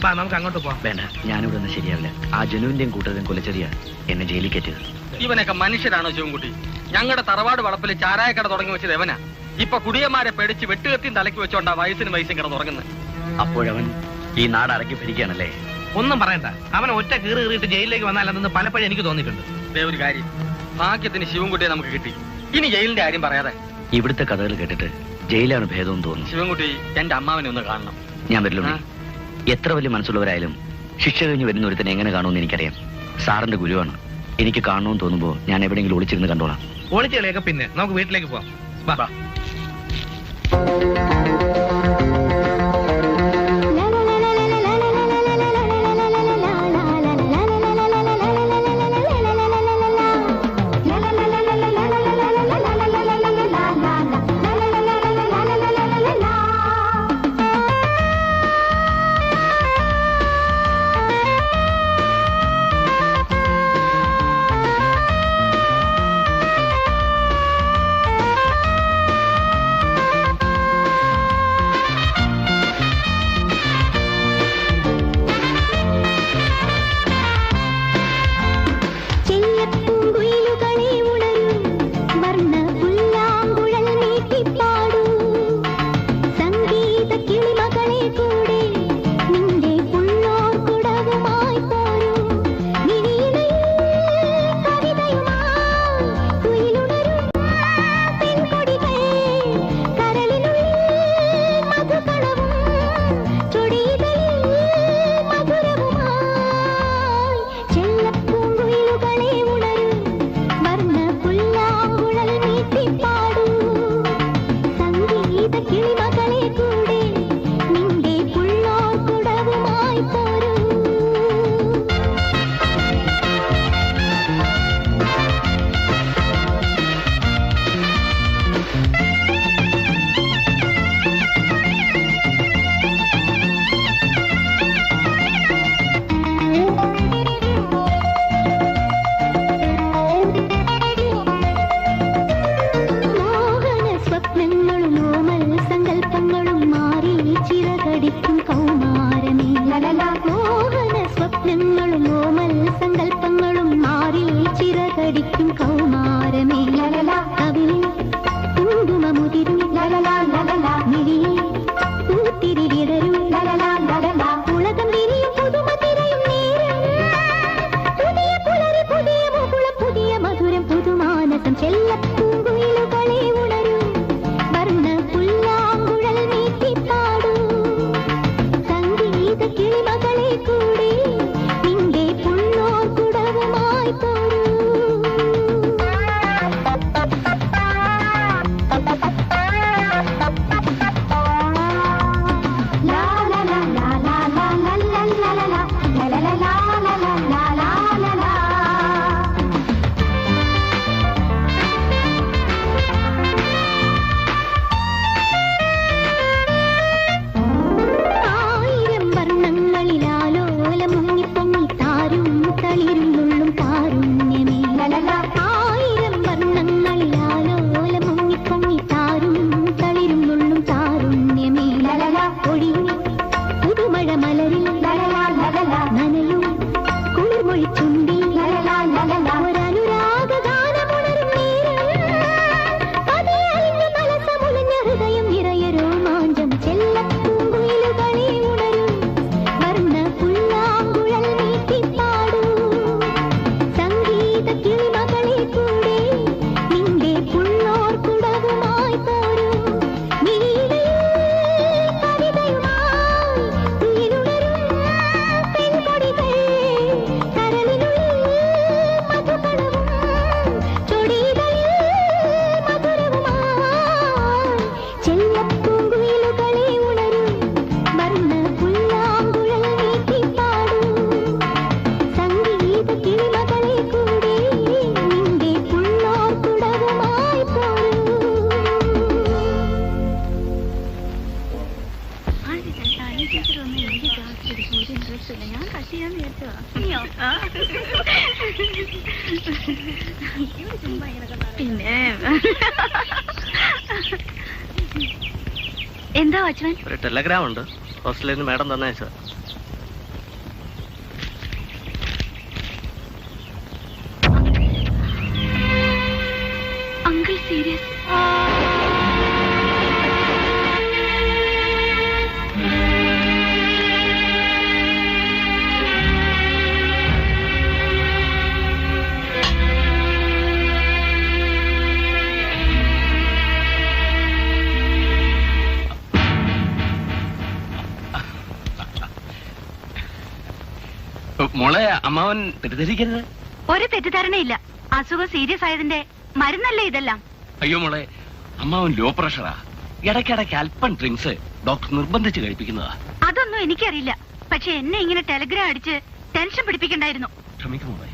ബാ, നമുക്ക് അങ്ങോട്ട് പോവാം. വേണ്ട, ഞാനിവിടെ നിന്ന് ശരിയാവില്ല. ആ ജനുവിന്റെയും കൂട്ടരും കൊലച്ചെറിയാ എന്നെ ജയിലിൽ കയറ്റിയത്. ഇവനൊക്കെ മനുഷ്യരാണോ ശിവൻകുട്ടി? ഞങ്ങളുടെ തറവാട് വളപ്പിൽ ചാരായക്കട തുടങ്ങി വെച്ചത് എവനാ. ഇപ്പൊ കുടിയന്മാരെ പേടിച്ച് വെട്ടുകത്തിയും തലയ്ക്ക് വെച്ചോണ്ടാ വയസ്സിന് കിടന്ന് തുടങ്ങുന്നത്. അപ്പോഴവൻ ഈ നാട് അടക്കി ഭരിക്കുകയാണല്ലേ? ഒന്നും പറയണ്ട. അവൻ ഒറ്റ കീറി കീറിയിട്ട് ജയിലിലേക്ക് വന്നാലെന്ന് പലപ്പോഴും എനിക്ക് തോന്നിയിട്ടുണ്ട്. ഒരു കാര്യം, ഭാഗ്യത്തിന് ശിവൻകുട്ടിയെ നമുക്ക് കിട്ടി. ഇനി ജയിലിന്റെ കാര്യം പറയാതെ. ഇവിടുത്തെ കഥകൾ കേട്ടിട്ട് ജയിലാണ് ഭേദമെന്ന് തോന്നുന്നു. ശിവൻകുട്ടി, എന്റെ അമ്മാവനെ ഒന്ന് കാണണം. ഞാൻ വരില്ല. എത്ര വലിയ മനസ്സുള്ളവരായാലും ശിക്ഷ കഴിഞ്ഞ് വരുന്ന ഒരുത്തനെ എങ്ങനെ കാണുമെന്ന് എനിക്കറിയാം. സാറിന്റെ ഗുരുവാണ്. എനിക്ക് കാണണമെന്ന് തോന്നുമ്പോ ഞാൻ എവിടെയെങ്കിലും ഒളിച്ചിരുന്ന് കണ്ടോളാം. ഒളിച്ചുകളിയൊക്കെ പിന്നെ നമുക്ക് വീട്ടിലേക്ക് പോവാം. ബാ. പിന്നെ എന്താ വാച്ച്മാൻ? ഒരു ടെലഗ്രാം ഉണ്ട്, ഹോസ്റ്റലിൽ നിന്ന് മാഡം തന്നയച്ചത്. Uncle serious? മോളെ, അമ്മാവൻ തെറ്റിദ്ധരിക്കരുത്. ഒരു തെറ്റിദ്ധാരണയില്ല. അസുഖം സീരിയസ് ആയതിന്റെ മരുന്നല്ലേ ഇതെല്ലാം? അയ്യോ മോളെ, അമ്മാവൻ ലോ പ്രഷറാ. ഇടയ്ക്കിടയ്ക്ക് അല്പം ഡ്രിങ്ക്സ് ഡോക്ടർ നിർബന്ധിച്ച് കഴിപ്പിക്കുന്നതാ. അതൊന്നും എനിക്കറിയില്ല. പക്ഷെ എന്നെ ഇങ്ങനെ ടെലഗ്രാം അടിച്ച് ടെൻഷൻ പിടിപ്പിക്കണ്ടായിരുന്നു. ക്ഷമിക്കും മോളെ,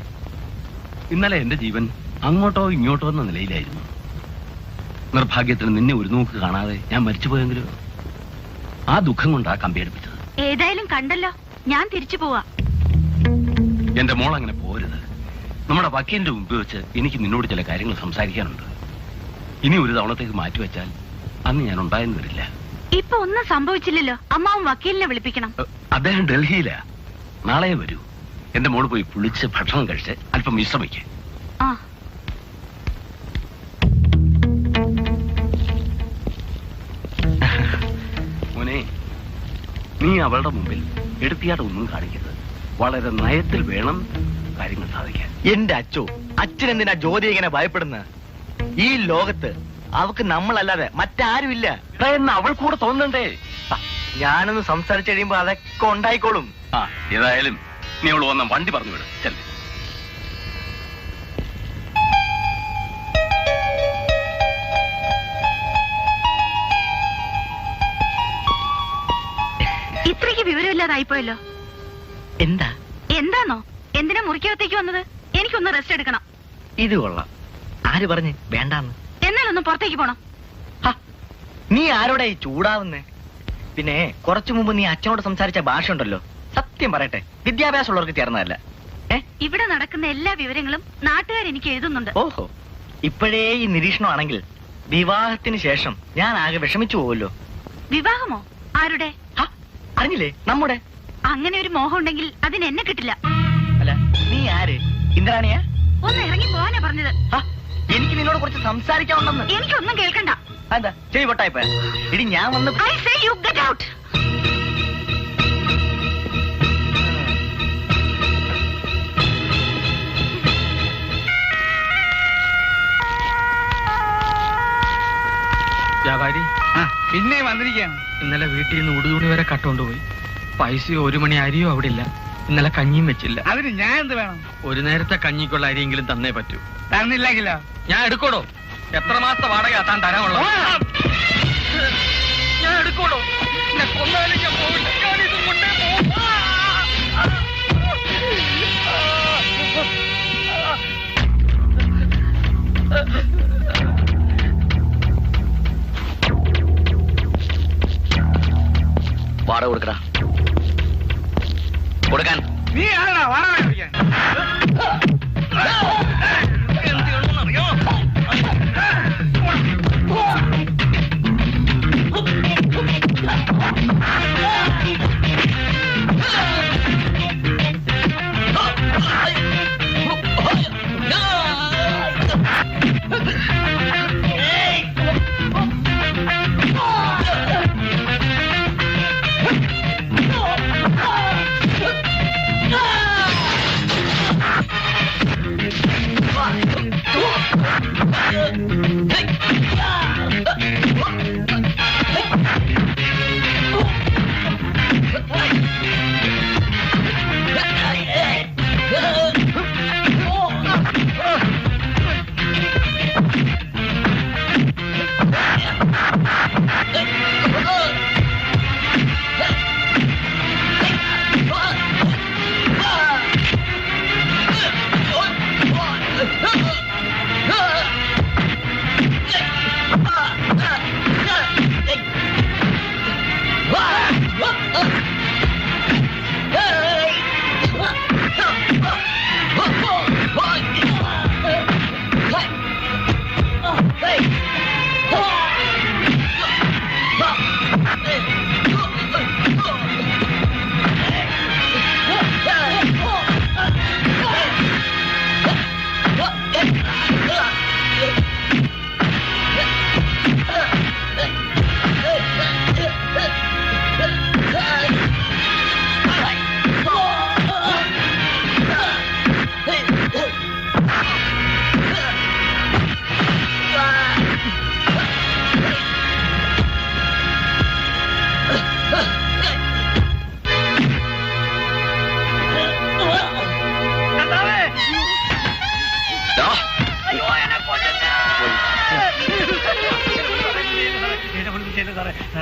ഇന്നലെ എന്റെ ജീവൻ അങ്ങോട്ടോ ഇങ്ങോട്ടോ എന്ന നിലയിലായിരുന്നു. നിർഭാഗ്യത്തിന് നിന്നെ ഒരു നോക്ക് കാണാതെ ഞാൻ മരിച്ചുപോയെങ്കിലോ. ആ ദുഃഖം കൊണ്ടാ കമ്പിയെടുപ്പിച്ചത്. ഏതായാലും കണ്ടല്ലോ, ഞാൻ തിരിച്ചു പോവാ. എന്റെ മോൾ അങ്ങനെ പോരുത്. നമ്മുടെ വക്കീലിന്റെ മുമ്പിൽ വെച്ച് എനിക്ക് നിന്നോട് ചില കാര്യങ്ങൾ സംസാരിക്കാനുണ്ട്. ഇനി ഒരു തവണത്തേക്ക് മാറ്റിവെച്ചാൽ അന്ന് ഞാൻ ഉണ്ടായെന്ന് വരില്ല. ഇപ്പൊ ഒന്നും സംഭവിച്ചില്ലല്ലോ. അമ്മാവും വക്കീലിനെ വിളിപ്പിക്കണം. അദ്ദേഹം ഡൽഹിയിലാ. നാളെ വരൂ. എന്റെ മോള് പോയി കുളിച്ച് ഭക്ഷണം കഴിച്ച് അല്പം വിശ്രമിക്ക്. ആ, മോനെ, നീ അവളുടെ മുമ്പിൽ എടുത്തിയാട്ട് ഒന്നും കാണിക്കരുത്. വളരെ നയത്തിൽ വേണം കാര്യങ്ങൾ സാധിക്കാൻ. എന്റെ അച്ഛനെന്തിനാ ജ്യോതി ഇങ്ങനെ ഭയപ്പെടുന്ന? ഈ ലോകത്ത് അവക്ക് നമ്മളല്ലാതെ മറ്റാരുമില്ല എന്ന് അവൾ കൂടെ തോന്നണ്ടേ? ഞാനൊന്ന് സംസാരിച്ചു കഴിയുമ്പോ അതൊക്കെ ഉണ്ടായിക്കോളും. ആ, ഏതായാലും നീ അവൾ വന്ന വണ്ടി പറഞ്ഞു വിടും. ചെല്ലേ. ഇത്രയ്ക്ക് വിവരമില്ലാതായിപ്പോയല്ലോ. എന്താണോ? എന്തിനാ മുറിക്കകത്തേക്ക് വന്നത്? എനിക്കൊന്ന് റെസ്റ്റ് എടുക്കണം. ഇത് കൊള്ളാം. ആര് പറഞ്ഞ് വേണ്ടാന്ന്? എന്നാലൊന്ന് പുറത്തേക്ക് പോണം. നീ ആരോടാ ഈ ചൂടാവുന്നേ? പിന്നെ കുറച്ചു മുമ്പ് നീ അച്ഛനോട് സംസാരിച്ച ഭാഷ ഉണ്ടല്ലോ, സത്യം പറയട്ടെ, വിദ്യാഭ്യാസമുള്ളവർക്ക് ചേർന്നതല്ല. ഇവിടെ നടക്കുന്ന എല്ലാ വിവരങ്ങളും നാട്ടുകാർ എനിക്ക് എഴുതുന്നുണ്ട്. ഓഹോ, ഇപ്പോഴേ ഈ നിരീക്ഷണമാണെങ്കിൽ വിവാഹത്തിന് ശേഷം ഞാൻ ആകെ വിഷമിച്ചു പോവല്ലോ. വിവാഹമോ? ആരുടെ? അറിഞ്ഞില്ലേ? നമ്മുടെ. അങ്ങനെ ഒരു മോഹം ഉണ്ടെങ്കിൽ അതിന് എന്നെ കിട്ടില്ല. അല്ല, നീ ആര്? ഇന്ദ്രാണിയാ? ഒന്ന് ഇറങ്ങി പോവാനാ പറഞ്ഞത്. എനിക്ക് നിന്നോട് കുറച്ച് സംസാരിക്കാനുണ്ടെന്ന്. എനിക്കൊന്നും കേൾക്കണ്ട. എന്താ ചെയ് പൊട്ടായിപ്പ? ഇടി ഞാൻ വന്ന് I say you get out. വ്യാപാരി പിന്നെ വന്നിരിക്കുകയാണ്. ഇന്നലെ വീട്ടിൽ നിന്ന് ഉടുതുണി വരെ കട്ടുകൊണ്ടുപോയി. പൈസയോ 1 മണി അരിയോ അവിടെ ഇല്ല. ഇന്നലെ കഞ്ഞിയും വെച്ചില്ല. അതിന് ഞാൻ എന്ത് വേണം? ഒരു നേരത്തെ കഞ്ഞിക്കുള്ള അരിയെങ്കിലും തന്നേ പറ്റൂ. തന്നില്ലെങ്കിലോ? ഞാൻ എടുക്കോടോ. എത്ര മാസത്തെ വാടക താൻ തരാനുള്ളൂ? ഞാൻ എടുക്കോടോ. എന്നെ കൊന്നാലും ഞാൻ പോകില്ല. ഞാനിതും കൊണ്ടേ പോകും. വാടക കൊടുക്കടാ. കൊടുക്കാൻ നീ ആരാ വാടക മേടിക്കാൻ? എന്തിനാണെന്നറിയോ?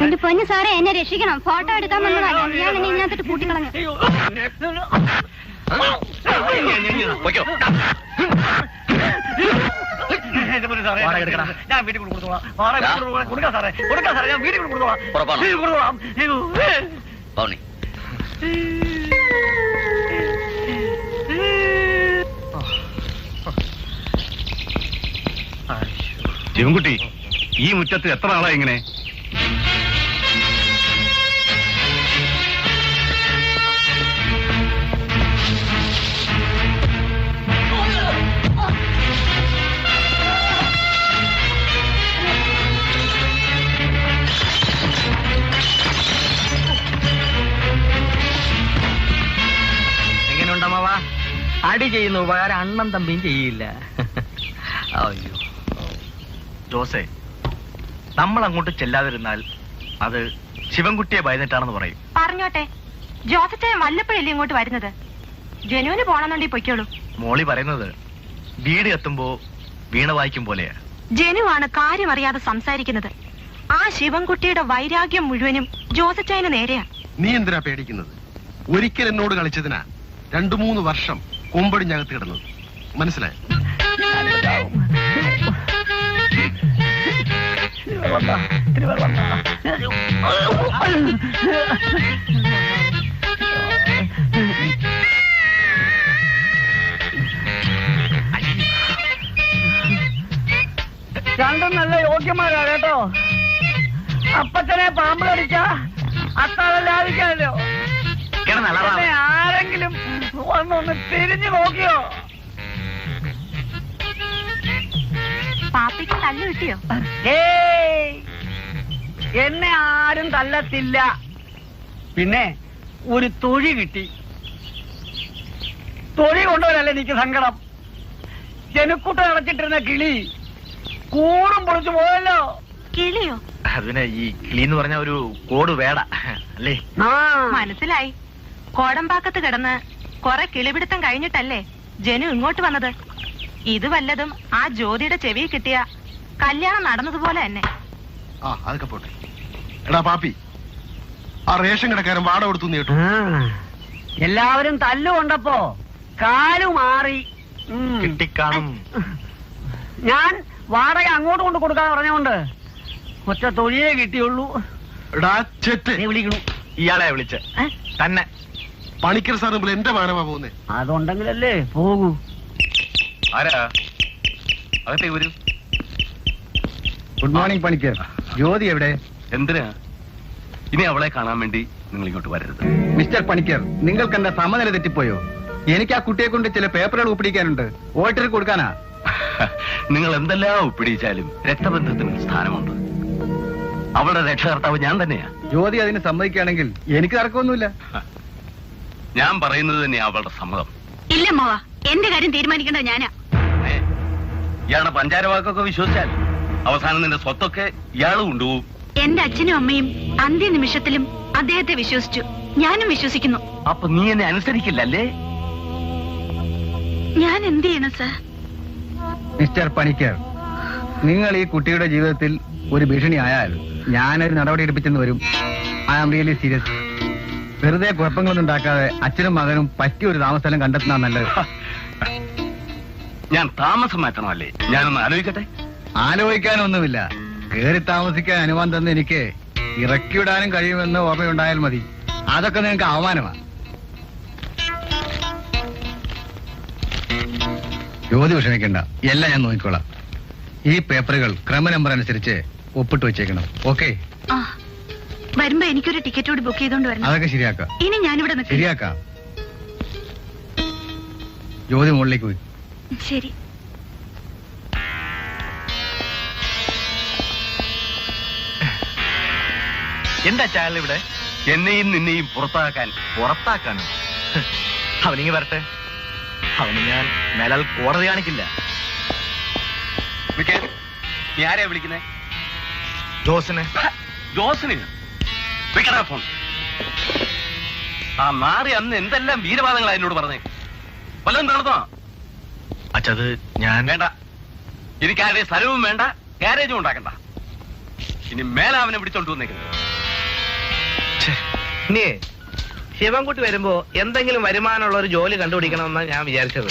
എന്റെ പൊന്നു സാറേ, എന്നെ രക്ഷിക്കണം. ഫോട്ടോ എടുക്കാൻ വന്നതാണ്. ഞാൻ എന്നെ ഇതിനകത്തിട്ട് കൂട്ടിക്കളഞ്ഞു. ഞാൻ വീട്ടിൽ കൊടുത്തോളാം. കൊടുക്കാം സാറേ, കൊടുക്കാം സാറേ. ഞാൻ വീട്ടിൽ കൊടുത്തോളാം. ശിവൻകുട്ടി, ഈ മുറ്റത്ത് എത്ര ആളാ ഇങ്ങനെ? എങ്ങനെയുണ്ടമ്മാവാ? അടി ചെയ്യുന്ന ഉപകാരം അണ്ണൻ തമ്പിയും ചെയ്യില്ല. അയ്യോ ജോസേ, നമ്മൾ അങ്ങോട്ട് ചെല്ലാതിരുന്നാൽ അത് ശിവൻകുട്ടിയെ ഭയന്നിട്ടാണെന്ന് പറയും. പറഞ്ഞോട്ടെ, ജോസറ്റയെ വല്ലപ്പോഴല്ലേ ഇങ്ങോട്ട് വരുന്നത്? ജനുവിന് പോണമെന്നുണ്ടെങ്കിൽ പൊയ്ക്കോളൂ. മോളി പറയുന്നത് വീട് എത്തുമ്പോ വീണ വായിക്കും പോലെയാ. ജനുവാണ് കാര്യം അറിയാതെ സംസാരിക്കുന്നത്. ആ ശിവൻകുട്ടിയുടെ വൈരാഗ്യം മുഴുവനും ജോസറ്റേന് നേരെയാ. നീ എന്തിനാ പേടിക്കുന്നത്? ഒരിക്കൽ എന്നോട് കളിച്ചതിനാ 2-3 വർഷം കൊമ്പടിഞ്ഞകത്ത് കിടന്നത്. മനസ്സിലായി? രണ്ടും നല്ല യോഗ്യന്മാരാ കേട്ടോ. അപ്പച്ചനെ പാമ്പ് കടിച്ച അത്താഴം ലാഭിക്കാമല്ലോ. ആരെങ്കിലും ഒന്ന് തിരിഞ്ഞു നോക്കിയോ? പാപ്പിക്ക് തല്ല് കിട്ടിയോ? എന്നെ ആരും തല്ലത്തില്ല. പിന്നെ ഒരു തൊഴി കിട്ടി. തൊഴി കൊണ്ടുവരല്ലേ എനിക്ക് സങ്കടം. ജനുക്കൂട്ടം അടച്ചിട്ടിരുന്ന കിളി കൂടും പൊളിച്ചു പോയല്ലോ. കിളിയോ? അതിനെ ഈ കിളി എന്ന് പറഞ്ഞ ഒരു കോട് വേട അല്ലേ? മനസ്സിലായി. കോടമ്പാക്കത്ത് കിടന്ന് കൊറേ കിളിപിടുത്തം കഴിഞ്ഞിട്ടല്ലേ ജനു ഇങ്ങോട്ട് വന്നത്. ഇത് വല്ലതും ആ ജ്യോതിയുടെ ചെവിയിൽ കിട്ടിയ കല്യാണം നടന്നതുപോലെ തന്നെ. ആ അതൊക്കെ പോട്ടെ. എടാ പാപ്പി, ആ റേഷൻ കടക്കാരൻ വാടക കൊടുത്തു കേട്ടു. എല്ലാവരും തല്ലുകൊണ്ടപ്പോ കാലു മാറി. കിട്ടിക്കാണും. ഞാൻ വാടക അങ്ങോട്ട് കൊണ്ട് കൊടുക്കാൻ പറഞ്ഞോണ്ട് ഒറ്റ തൊഴിലേ കിട്ടിയുള്ളൂ. എടാ ചെറ്റ്, വിളിക്കണു. ഇയാളെ വിളിച്ച് തന്നെ. പണിക്കർ സാറിന് മുമ്പിൽ എന്റെ മാനമാ പോകുന്നേ. അതുണ്ടെങ്കിലല്ലേ പോകൂ. ആരാ അകത്തേക്ക് വരൂ. Good morning Panicker. ജ്യോതി എവിടെ? എന്തിനാ? ഇനി അവളെ കാണാൻ വേണ്ടി നിങ്ങൾ ഇങ്ങോട്ട് വരരുത്. മിസ്റ്റർ പണിക്കർ, നിങ്ങൾക്ക് എന്താ സമനില തെറ്റിപ്പോയോ? എനിക്ക് ആ കുട്ടിയെ കൊണ്ട് ചില പേപ്പറുകൾ ഒപ്പിടിക്കാനുണ്ട്. വോട്ടർ കൊടുക്കാനാ. നിങ്ങൾ എന്തെല്ലാം ഒപ്പിടിച്ചാലും രക്തബന്ധത്തിന് സ്ഥാനമുണ്ട്. അവളുടെ രക്ഷകർത്താവ് ഞാൻ തന്നെയാ. ജ്യോതി അതിന് സമ്മതിക്കുകയാണെങ്കിൽ എനിക്ക് തർക്കമൊന്നുമില്ല. ഞാൻ പറയുന്നത് തന്നെയാ അവളുടെ സമ്മതം. ഇല്ല മോവാ, എന്റെ കാര്യം തീരുമാനിക്കേണ്ടത് ഞാനാ. ഇയാളുടെ പഞ്ചാര വാക്കൊക്കെ വിശ്വസിച്ചാൽ അവസാനം നിന്റെ സ്വത്തൊക്കെ ഇയാള് കൊണ്ടുപോകും. എന്റെ അച്ഛനും അമ്മയും അന്ത്യ നിമിഷത്തിലും അദ്ദേഹത്തെ വിശ്വസിച്ചു. ഞാനും വിശ്വസിക്കുന്നു. അപ്പൊ നീ എന്നെ അനുസരിക്കില്ലല്ലേ? ഞാൻ എന്ത് ചെയ്യണം സർ? മിസ്റ്റർ പണിക്കർ, നിങ്ങൾ ഈ കുട്ടിയുടെ ജീവിതത്തിൽ ഒരു ഭീഷണി ആയാൽ ഞാനൊരു നടപടി എടുപ്പിച്ചെന്ന് വരും. I am really serious. വെറുതെ കുഴപ്പങ്ങളൊന്നും ഉണ്ടാക്കാതെ അച്ഛനും മകനും പറ്റിയ ഒരു താമസസ്ഥലം കണ്ടെത്തുന്ന നല്ലത്. ഞാൻ താമസം മാറ്റണമല്ലേ? ഞാനൊന്ന് ആലോചിക്കട്ടെ. ആലോചിക്കാനൊന്നുമില്ല. കേറി താമസിക്കാൻ അനുവാദം തന്ന് എനിക്ക് ഇറക്കിവിടാനും കഴിയുമെന്ന് ഓർമ്മയുണ്ടായാൽ മതി. അതൊക്കെ നിങ്ങൾക്ക് അവമാനമാണ്. ജ്യോതി വിഷമിക്കണ്ട, എല്ലാം ഞാൻ നോക്കിക്കോളാം. ഈ പേപ്പറുകൾ ക്രമ നമ്പർ അനുസരിച്ച് ഒപ്പിട്ട് വെച്ചേക്കണം. ഓക്കെ? വരുമ്പോ എനിക്കൊരു ടിക്കറ്റ് കൂടി ബുക്ക് ചെയ്തോണ്ട് വരണം. അതൊക്കെ ശരിയാക്കാം. ഇനി ഞാനിവിടെ നിൽക്കാം. ശരിയാക്കാം. ജ്യോതി മുകളിലേക്ക് പോയി. ശരി. എന്താ ചായാലും ഇവിടെ? എന്നെയും നിന്നെയും പുറത്താക്കാൻ. പുറത്താക്കാനോ? അവനിങ്ങി വരട്ടെ. അവന് ഞാൻ മേലാൽ കോടതി കാണിക്കില്ല. നീ ആരെയാ വിളിക്കുന്നേ? ജോസിനെ. ജോസിന് വെക്കടാ ഫോൺ. ആ മാറി അന്ന് എന്തെല്ലാം വീരവാദങ്ങളാ എന്നോട് പറഞ്ഞേ. വല്ലതും നടന്നോ? അച്ഛത് ഞാൻ വേണ്ട. എനിക്കാരുടെ സ്ഥലവും വേണ്ട, ഗാരേജും ഉണ്ടാക്കണ്ട. ഇനി മേലെ അവനെ പിടിച്ചോണ്ട് വന്നേക്കുന്നത്. നീ ശിവൻകുട്ടി വരുമ്പോ എന്തെങ്കിലും വരുമാനമുള്ള ഒരു ജോലി കണ്ടുപിടിക്കണമെന്നാണ് ഞാൻ വിചാരിച്ചത്.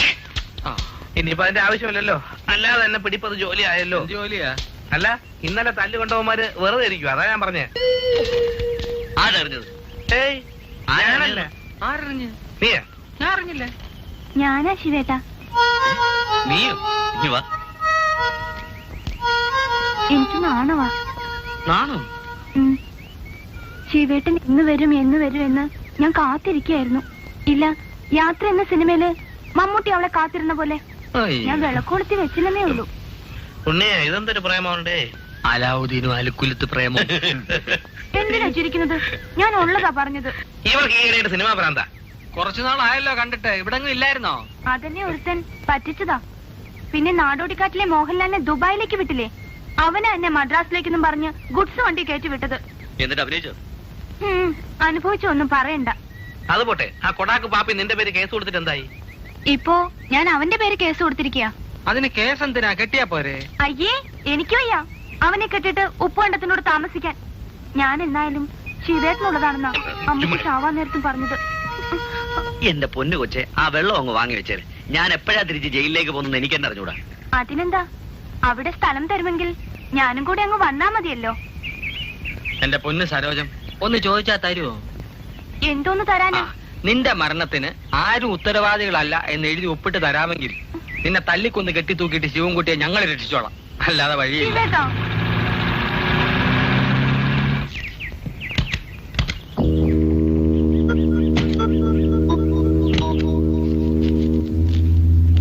ഇനിയിപ്പോ അതിന്റെ ആവശ്യമില്ലല്ലോ. അല്ലാതെ തന്നെ പിടിപ്പത് ജോലി ആയല്ലോ. ജോലിയാ? അല്ല, ഇന്നലെ തല്ലു കൊണ്ടവന്മാര് വെറുതെ ഇരിക്കും. അതാ ഞാൻ പറഞ്ഞേ. ആരറിഞ്ഞത്? ഏയ് ഞാനല്ല. ആരറിഞ്ഞ്? നീയാ? ഞാൻ അറിഞ്ഞില്ല. ഞാനാ ശിവേട്ടാ. നീയോ? നീ വാ. എനിക്ക് നാണവാ. നാണോ? ശിവേട്ടൻ എന്ന് വരും എന്ന് ഞാൻ കാത്തിരിക്കുകയായിരുന്നു. ഇല്ല, യാത്ര എന്ന സിനിമയില് മമ്മൂട്ടി അവളെ കാത്തിരുന്ന പോലെ ഞാൻ വിളക്കൊളുത്തി വെച്ചില്ലെന്നേ ഉള്ളൂ. ഉണ്ണിയെ ഇതെന്തൊരു പ്രേമമുണ്ടേ? അലാവുദ്ദീനും അലുക്കുലത്ത് പ്രേമം. എന്തിനാ ചിരിക്കുന്നത്? ഞാൻ ഉള്ളതാ പറഞ്ഞത്. ഇവർക്ക് ഈയിടെയായിട്ട് സിനിമ പ്രാന്താ. കുറച്ചുനാളായല്ലോ കണ്ടിട്ട്. ഇവിടെങ്ങും ഇല്ലായിരുന്നോ? അതന്നെ ഒരുത്തൻ പറ്റിച്ചതാ. പിന്നെ നാടോടിക്കാറ്റിലെ മോഹൻലാലിനെ ദുബായിലേക്ക് വിട്ടില്ലേ, അവനെ എന്നെ മദ്രാസിലേക്കെന്നും പറഞ്ഞ് ഗുഡ്സ് വണ്ടി കയറ്റി വിട്ടത്. എന്നിട്ട് അഭിനയിച്ചോ? അനുഭവിച്ചൊന്നും പറയണ്ട. അത് പോട്ടെ, ആ കൊടാക്ക് പാപ്പി നിന്റെ പേര് കേസ് കൊടുത്തിട്ട് എന്തായി? ഇപ്പോ ഞാൻ അവന്റെ പേര് കേസ് കൊടുത്തിരിക്കുക. അതിന് കേസ് എന്തിനാ? കെട്ടിയാ പോരെ? അയ്യേ, എനിക്ക് വയ്യ അവനെ കെട്ടിട്ട് ഉപ്പുവണ്ടത്തിനോട് താമസിക്കാൻ. ഞാൻ എന്നായാലും ശിവേട്ടനുള്ളതാണെന്നാ അമ്മ ചാവാൻ നേരത്തും പറഞ്ഞത്. എന്റെ പൊന്നു കൊച്ചെ, ആ വെള്ളം അങ്ങ് വാങ്ങി വെച്ചേര്. ഞാൻ എപ്പോഴാ തിരിച്ച് ജയിലിലേക്ക് പോകുന്നത് എനിക്ക് തന്നെ അറിഞ്ഞൂടാ. അതിനെന്താ, അവിടെ സ്ഥലം തരുമെങ്കിൽ ഞാനും കൂടി അങ്ങ് വന്നാ മതിയല്ലോ. എന്റെ പൊന്ന് സരോജം, ഒന്ന് ചോദിച്ചാ തരുമോ? എന്തോന്ന് തരാനാ? നിന്റെ മരണത്തിന് ആരും ഉത്തരവാദികളല്ല എന്ന് എഴുതി ഒപ്പിട്ട് തരാമെങ്കിൽ നിന്നെ തല്ലിക്കൊന്ന് കെട്ടിത്തൂക്കിയിട്ട് ശിവൻകുട്ടിയെ ഞങ്ങൾ രക്ഷിച്ചോളാം. അല്ലാതെ വഴിയില്ല.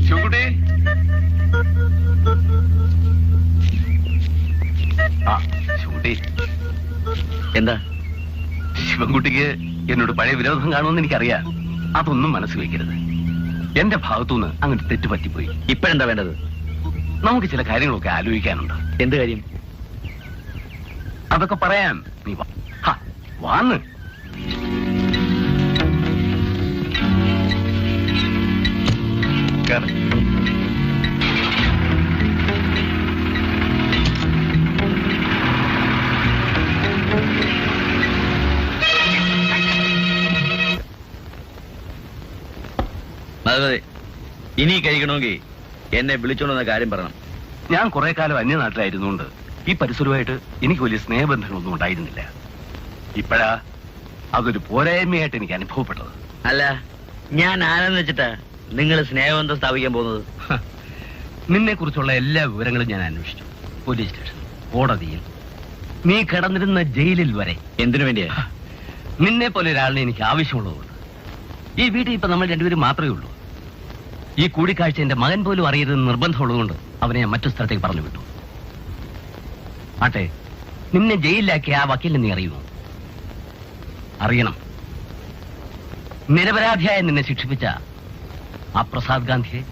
ശിവൻകുട്ടി, ആ ശിവൻകുട്ടി, എന്താ? ശിവൻകുട്ടിക്ക് എന്നോട് പഴയ വിരോധം കാണുമെന്ന് എനിക്കറിയാം. അതൊന്നും മനസ്സ് വെക്കരുത്. എന്റെ ഭാഗത്തുനിന്ന് അങ്ങോട്ട് തെറ്റ് പറ്റിപ്പോയി. ഇപ്പഴെന്താ വേണ്ടത്? നമുക്ക് ചില കാര്യങ്ങളൊക്കെ ആലോചിക്കാനുണ്ട്. എന്ത് കാര്യം? അതൊക്കെ പറയാം. നീ വാന്ന്. അതെ, ഇനി കഴിക്കണമെങ്കിൽ എന്നെ വിളിച്ചോണ്ടെന്ന കാര്യം പറയണം. ഞാൻ കുറെ കാലം അന്യനാട്ടിലായിരുന്നുകൊണ്ട് ഈ പരിസരവുമായിട്ട് എനിക്ക് വലിയ സ്നേഹബന്ധങ്ങളൊന്നും ഉണ്ടായിരുന്നില്ല. ഇപ്പോഴാ അതൊരു പോരായ്മയായിട്ട് എനിക്ക് അനുഭവപ്പെട്ടത്. അല്ല, ഞാൻ ആരെന്ന് വെച്ചിട്ടാ നിങ്ങൾ സ്നേഹബന്ധം സ്ഥാപിക്കാൻ പോകുന്നത്? നിന്നെ കുറിച്ചുള്ള എല്ലാ വിവരങ്ങളും ഞാൻ അന്വേഷിച്ചു. പോലീസ് സ്റ്റേഷൻ, കോടതിയിൽ, നീ കിടന്നിരുന്ന ജയിലിൽ വരെ. എന്തിനു വേണ്ടിയാ? നിന്നെ പോലെ ഒരാളിനെ എനിക്ക് ആവശ്യമുള്ളതുകൊണ്ട്. ഈ വീട്ടിൽ ഇപ്പൊ നമ്മൾ രണ്ടുപേരും മാത്രമേ ഉള്ളൂ. ഈ കൂടിക്കാഴ്ച എന്റെ മകൻ പോലും അറിയരുതെന്ന് നിർബന്ധമുള്ളതുകൊണ്ട് അവനെ ഞാൻ മറ്റു സ്ഥലത്തേക്ക് പറഞ്ഞു വിട്ടു. ആട്ടെ, നിന്നെ ജയിലിലാക്കിയ ആ വക്കീലിനെ നീ അറിയുമോ? അറിയണം. നിരപരാധിയായ നിന്നെ ശിക്ഷിപ്പിച്ച ആ പ്രസാദ് ഗാന്ധിയെ.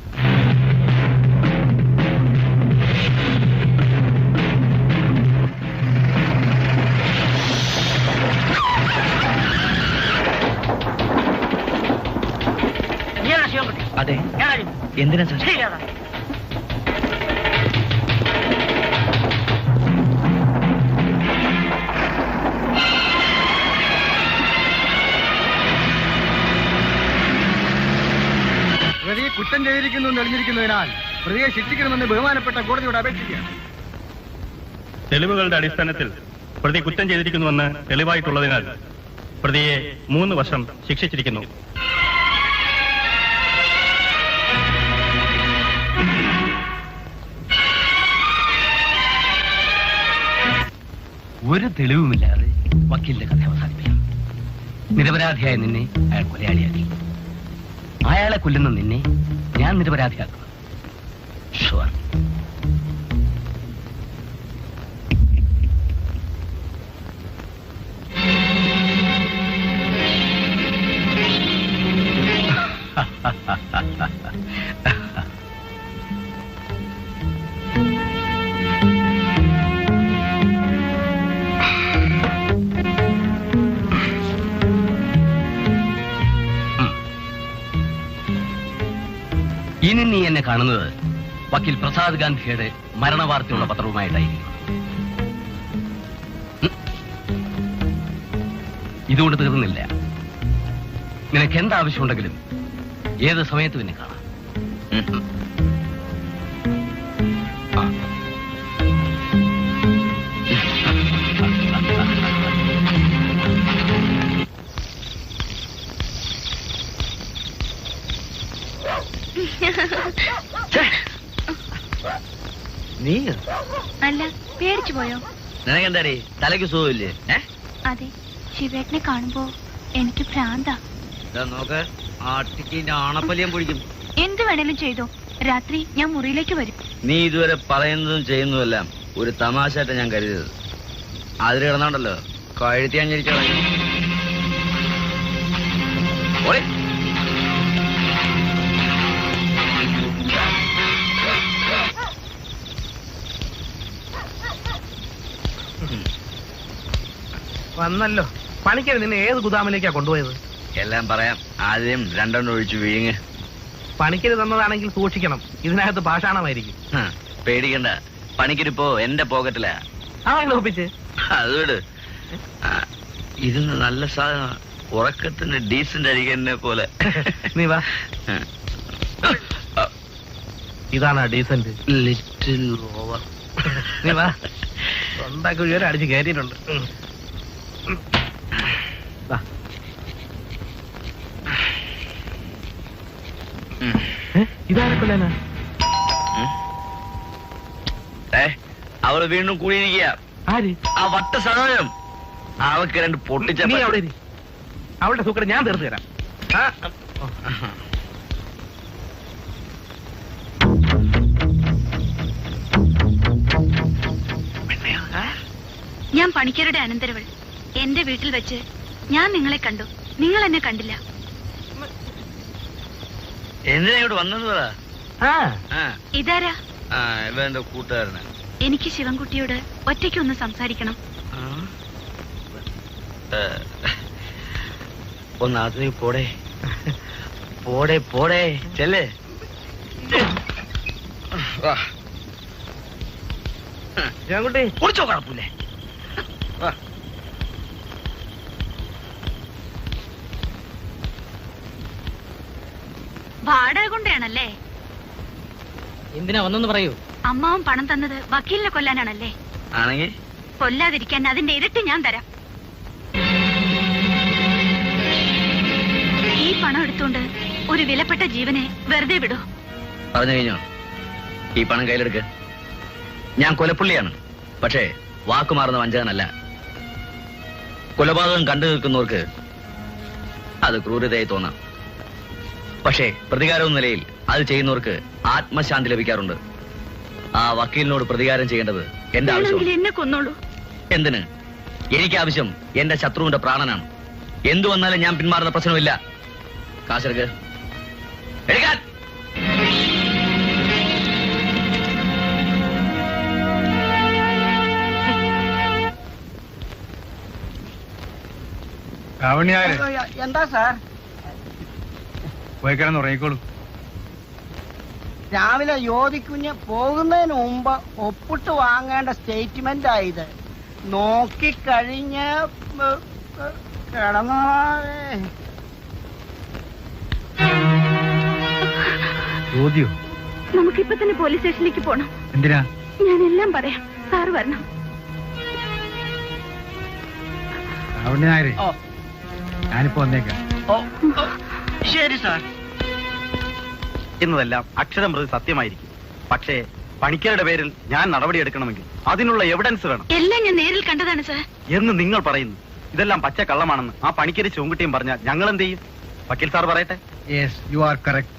അതെ, എന്തിനാ സാർ? പ്രതിയെ കുറ്റം ചെയ്തിരിക്കുന്നു തെളിഞ്ഞിരിക്കുന്നതിനാൽ പ്രതിയെ ശിക്ഷിക്കണമെന്ന് ബഹുമാനപ്പെട്ട കോടതിയോട് അപേക്ഷിക്കുക. തെളിവുകളുടെ അടിസ്ഥാനത്തിൽ പ്രതി കുറ്റം ചെയ്തിരിക്കുന്നുവെന്ന് തെളിവായിട്ടുള്ളതിനാൽ പ്രതിയെ 3 വർഷം ശിക്ഷിച്ചിരിക്കുന്നു. ഒരു തെളിവുമില്ലാതെ വക്കീലിന്റെ കഥ അവസാനിപ്പിക്കാം. നിരപരാധിയായ നിന്നെ അയാൾ കൊലയാളിയാക്കി. അയാളെ കൊല്ലുന്ന നിന്നെ ഞാൻ നിരപരാധിയാക്കുന്നു. ഷുവർ. ഇനി നീ എന്നെ കാണുന്നത് വക്കീൽ പ്രസാദ് ഗാന്ധിയുടെ മരണവാർത്തയുള്ള പത്രവുമായിട്ടായിരിക്കും. ഇതുകൊണ്ട് തീർന്നില്ല. നിനക്ക് എന്താവശ്യമുണ്ടെങ്കിലും ഏത് സമയത്തും എന്നെ കാണാം. നീ അല്ല, പേടിച്ചു പോയോ? നിനക്കെന്താടി തലയ്ക്ക് സുഖമില്ലേ? അതെ, ശിവേട്ടനെ കാണുമ്പോ എനിക്ക് ഭ്രാന്താ. നോക്ക്, ആട്ടിക്ക് ആണപ്പല്യം പൊടിക്കും. എന്ത് വേണേലും ചെയ്തോ, രാത്രി ഞാൻ മുറിയിലേക്ക് വരും. നീ ഇതുവരെ പറയുന്നതും ചെയ്യുന്നതുമെല്ലാം ഒരു തമാശയായിട്ട് ഞാൻ കരുതിയത്. അതിൽ കിടന്നോണ്ടല്ലോ കഴുത്തി അഞ്ഞിരിച്ചോ. വന്നല്ലോ. പണിക്കര് നിന്നെ ഏത് ഗുദാമിലേക്കാ കൊണ്ടുപോയത്? എല്ലാം പറയാം. ആദ്യം 2 ഒഴിച്ചു വീങ്ങ്. പണിക്കര് തന്നതാണെങ്കിൽ സൂക്ഷിക്കണം, ഇതിനകത്ത് പാഷാണമായിരിക്കും. പേടിക്കണ്ട, പണിക്കരിപ്പോ എന്റെ പോക്കറ്റിലാ. അങ്ങനെ ഒപ്പിച്ച് അതുകൊണ്ട് ഇതിന് നല്ല സാധനം. ഉറക്കത്തിന്റെ ഡീസന്റ് അരികെ പോലെ. നീ വാ. ഇതാണ് ഡീസന്റ്. Little over. നീ വാ. തൊണ്ടാക്കി ഉയരം അടിച്ച് കയറ്റിയിട്ടുണ്ട്. ഇതാരക്കൊല്ലാനാ? അവള് വീണ്ടും കൂടിയിരിക്കുക. ആര്? ആ വട്ട സഹോദരം. അവക്ക് 2 പൊട്ടിച്ച. നീ അവിടെ ഇരി. അവളുടെ സൂക്കട് ഞാൻ തീർത്തു തരാം. ഞാൻ പണിക്കരുടെ അനന്തരവൾ. എന്റെ വീട്ടിൽ വെച്ച് ഞാൻ നിങ്ങളെ കണ്ടു, നിങ്ങൾ എന്നെ കണ്ടില്ല. എന്തിനാ ഇങ്ങോട്ട് വന്നെന്ന് പറ. ഇതാരാ? ഇവന്റെ കൂട്ടുകാരനാ. എനിക്ക് ശിവൻകുട്ടിയോട് ഒറ്റയ്ക്കൊന്ന് സംസാരിക്കണം. ഒന്ന് അത് പോടെ പോടെ പോടെ ചെല്ലേ ശിവൻകുട്ടി കുടിച്ചോ കുഴപ്പമില്ലേ. വാടക കൊണ്ടാണല്ലേ? എന്തിനാ വന്നെന്ന് പറയൂ. അമ്മാവൻ പണം തന്നത് വക്കീലിനെ കൊല്ലാനാണല്ലേ? ആണെങ്കിൽ കൊല്ലാതിരിക്കാൻ അതിന്റെ ഇരട്ടി ഞാൻ തരാം. ഈ പണം എടുത്തുകൊണ്ട് ഒരു വിലപ്പെട്ട ജീവനെ വെറുതെ വിടൂ. പറഞ്ഞു കഴിഞ്ഞോ? ഈ പണം കയ്യിലെടുക്ക്. ഞാൻ കൊലപ്പുള്ളിയാണ്, പക്ഷേ വാക്കുമാറുന്ന വഞ്ചകനല്ല. കൊലപാതകം കണ്ടു നിൽക്കുന്നവർക്ക് അത് ക്രൂരതയായി തോന്നാം, പക്ഷേ പ്രതികാരം നിലയിൽ അത് ചെയ്യുന്നവർക്ക് ആത്മശാന്തി ലഭിക്കാറുണ്ട്. ആ വക്കീലിനോട് പ്രതികാരം ചെയ്യേണ്ടത് എന്റെ ആവശ്യം. എന്നെ കൊന്നോളൂ. എന്തിന്? എനിക്ക് ആവശ്യം എന്റെ ശത്രുവിന്റെ പ്രാണനാണ്. എന്തു വന്നാലും ഞാൻ പിന്മാറുന്ന പ്രശ്നമില്ല. കാശെടുക്ക്. എടുക്കാൻ. രാവണിയാരെ എന്താ സാർ? പോയി കിടന്ന് ഉറങ്ങിക്കോളൂ. രാവിലെ യോധിക്കുഞ്ഞ് പോകുന്നതിന് മുമ്പ് ഒപ്പിട്ട് വാങ്ങേണ്ട സ്റ്റേറ്റ്മെന്റ് ആയത്. നോക്കിക്കഴിഞ്ഞ് കിടന്നോ. ചോദ്യോ? നമുക്കിപ്പൊ തന്നെ പോലീസ് സ്റ്റേഷനിലേക്ക് പോണം. എന്തിനാ? ഞാൻ എല്ലാം പറയാം, സാറ് വരണം. രാവണിയാരെ ഞാനിപ്പോ വന്നേക്കാം. ശരി സാർ. എന്നതെല്ലാം അക്ഷരം പ്രതി സത്യമായിരിക്കും. പക്ഷേ പണിക്കരുടെ പേരിൽ ഞാൻ നടപടിയെടുക്കണമെങ്കിൽ അതിനുള്ള എവിഡൻസ് വേണം. എല്ലാം ഞാൻ നേരിൽ കണ്ടതാണ് സാർ. എന്ന് നിങ്ങൾ പറയുന്നു. ഇതെല്ലാം പച്ച കള്ളമാണെന്ന് ആ പണിക്കര് ചൂങ്കുട്ടിയും പറഞ്ഞാൽ ഞങ്ങൾ എന്ത് ചെയ്യും? വക്കീൽ സാർ പറയട്ടെ. Yes, you are correct.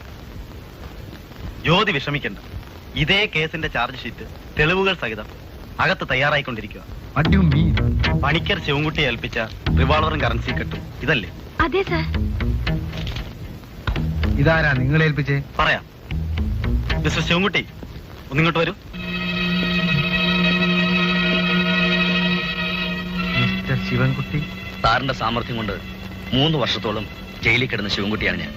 Jyothi വിഷമിക്കണ്ട. ഇതേ കേസിന്റെ ചാർജ് ഷീറ്റ് തെളിവുകൾ സഹിതം അകത്ത് തയ്യാറായിക്കൊണ്ടിരിക്കുക. പണിക്കർ ശിവൻകുട്ടിയെ ഏൽപ്പിച്ച റിവോൾവറും കറൻസി കെട്ടും ഇതല്ലേ? അതെ സാർ. ഇതാരാ നിങ്ങളെ ഏൽപ്പിച്ചേ? പറയാം. മിസ്റ്റർ ശിവൻകുട്ടി, ഒന്നിങ്ങോട്ട് വരൂ. മിസ്റ്റർ ശിവൻകുട്ടി? സാറിന്റെ സാമർഥ്യം കൊണ്ട് 3 വർഷത്തോളം ജയിലിൽ കിടന്ന ശിവൻകുട്ടിയാണ് ഞാൻ.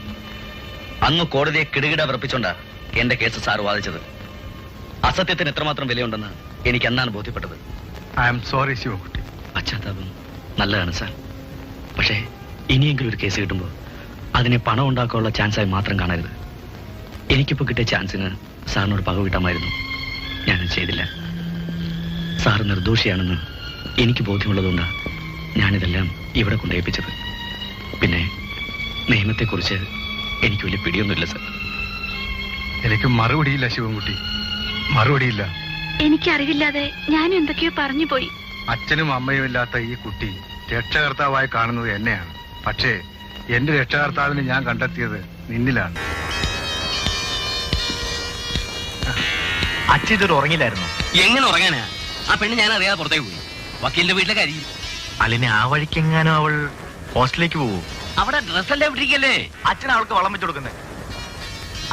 അന്ന് കോടതിയെ കിടുകിട വിറപ്പിച്ചോണ്ടാ എന്റെ കേസ് സാർ വാദിച്ചത്. അസത്യത്തിന് എത്രമാത്രം വിലയുണ്ടെന്ന് എനിക്ക് എന്നാണ് ബോധ്യപ്പെട്ടത്. I am sorry Sivankutty. പശ്ചാത്താപം നല്ലതാണ് സാർ, പക്ഷേ ഇനിയെങ്കിലും ഒരു കേസ് കിട്ടുമ്പോൾ അതിനെ പണം ഉണ്ടാക്കാനുള്ള ചാൻസായി മാത്രം കാണരുത്. എനിക്കിപ്പോ കിട്ടിയ ചാൻസിന് സാറിനോട് പക വീട്ടാമായിരുന്നു. ഞാനത് ചെയ്തില്ല. സാർ നിർദോഷിയാണെന്ന് എനിക്ക് ബോധ്യമുള്ളതുകൊണ്ടാണ് ഞാനിതെല്ലാം ഇവിടെ കൊണ്ടേൽപ്പിച്ചത്. പിന്നെ നിയമത്തെക്കുറിച്ച് എനിക്ക് വലിയ പിടിയൊന്നുമില്ല സാർ. എനിക്ക് മറുപടിയില്ല ശിവൻകുട്ടി, മറുപടിയില്ല. എനിക്കറിവില്ലാതെ ഞാനും എന്തൊക്കെയോ പറഞ്ഞു പോയി. അച്ഛനും അമ്മയും ഇല്ലാത്ത ഈ കുട്ടി രക്ഷകർത്താവായി കാണുന്നത് എന്നെയാണ്. പക്ഷേ എന്റെ രക്ഷകർത്താവിനെ ഞാൻ കണ്ടെത്തിയത് നിന്നിലാണ്. അച്ഛൻ ഇതൊരു ഉറങ്ങില്ലായിരുന്നു. എങ്ങനെ ഉറങ്ങാനാ? ആ പെണ്ണ് ഞാൻ അറിയാതെ പുറത്തേക്ക് പോയി. വക്കീലിന്റെ വീട്ടിലെ കാര്യം. അല്ലെ ആ വഴിക്കെങ്ങാനും അവൾ ഹോസ്റ്റലിലേക്ക് പോകും. അവിടെ ഡ്രസ്സല്ലേ വിട്ടിരിക്കല്ലേ? അച്ഛൻ അവൾക്ക് വളം വെച്ചു കൊടുക്കുന്നത്.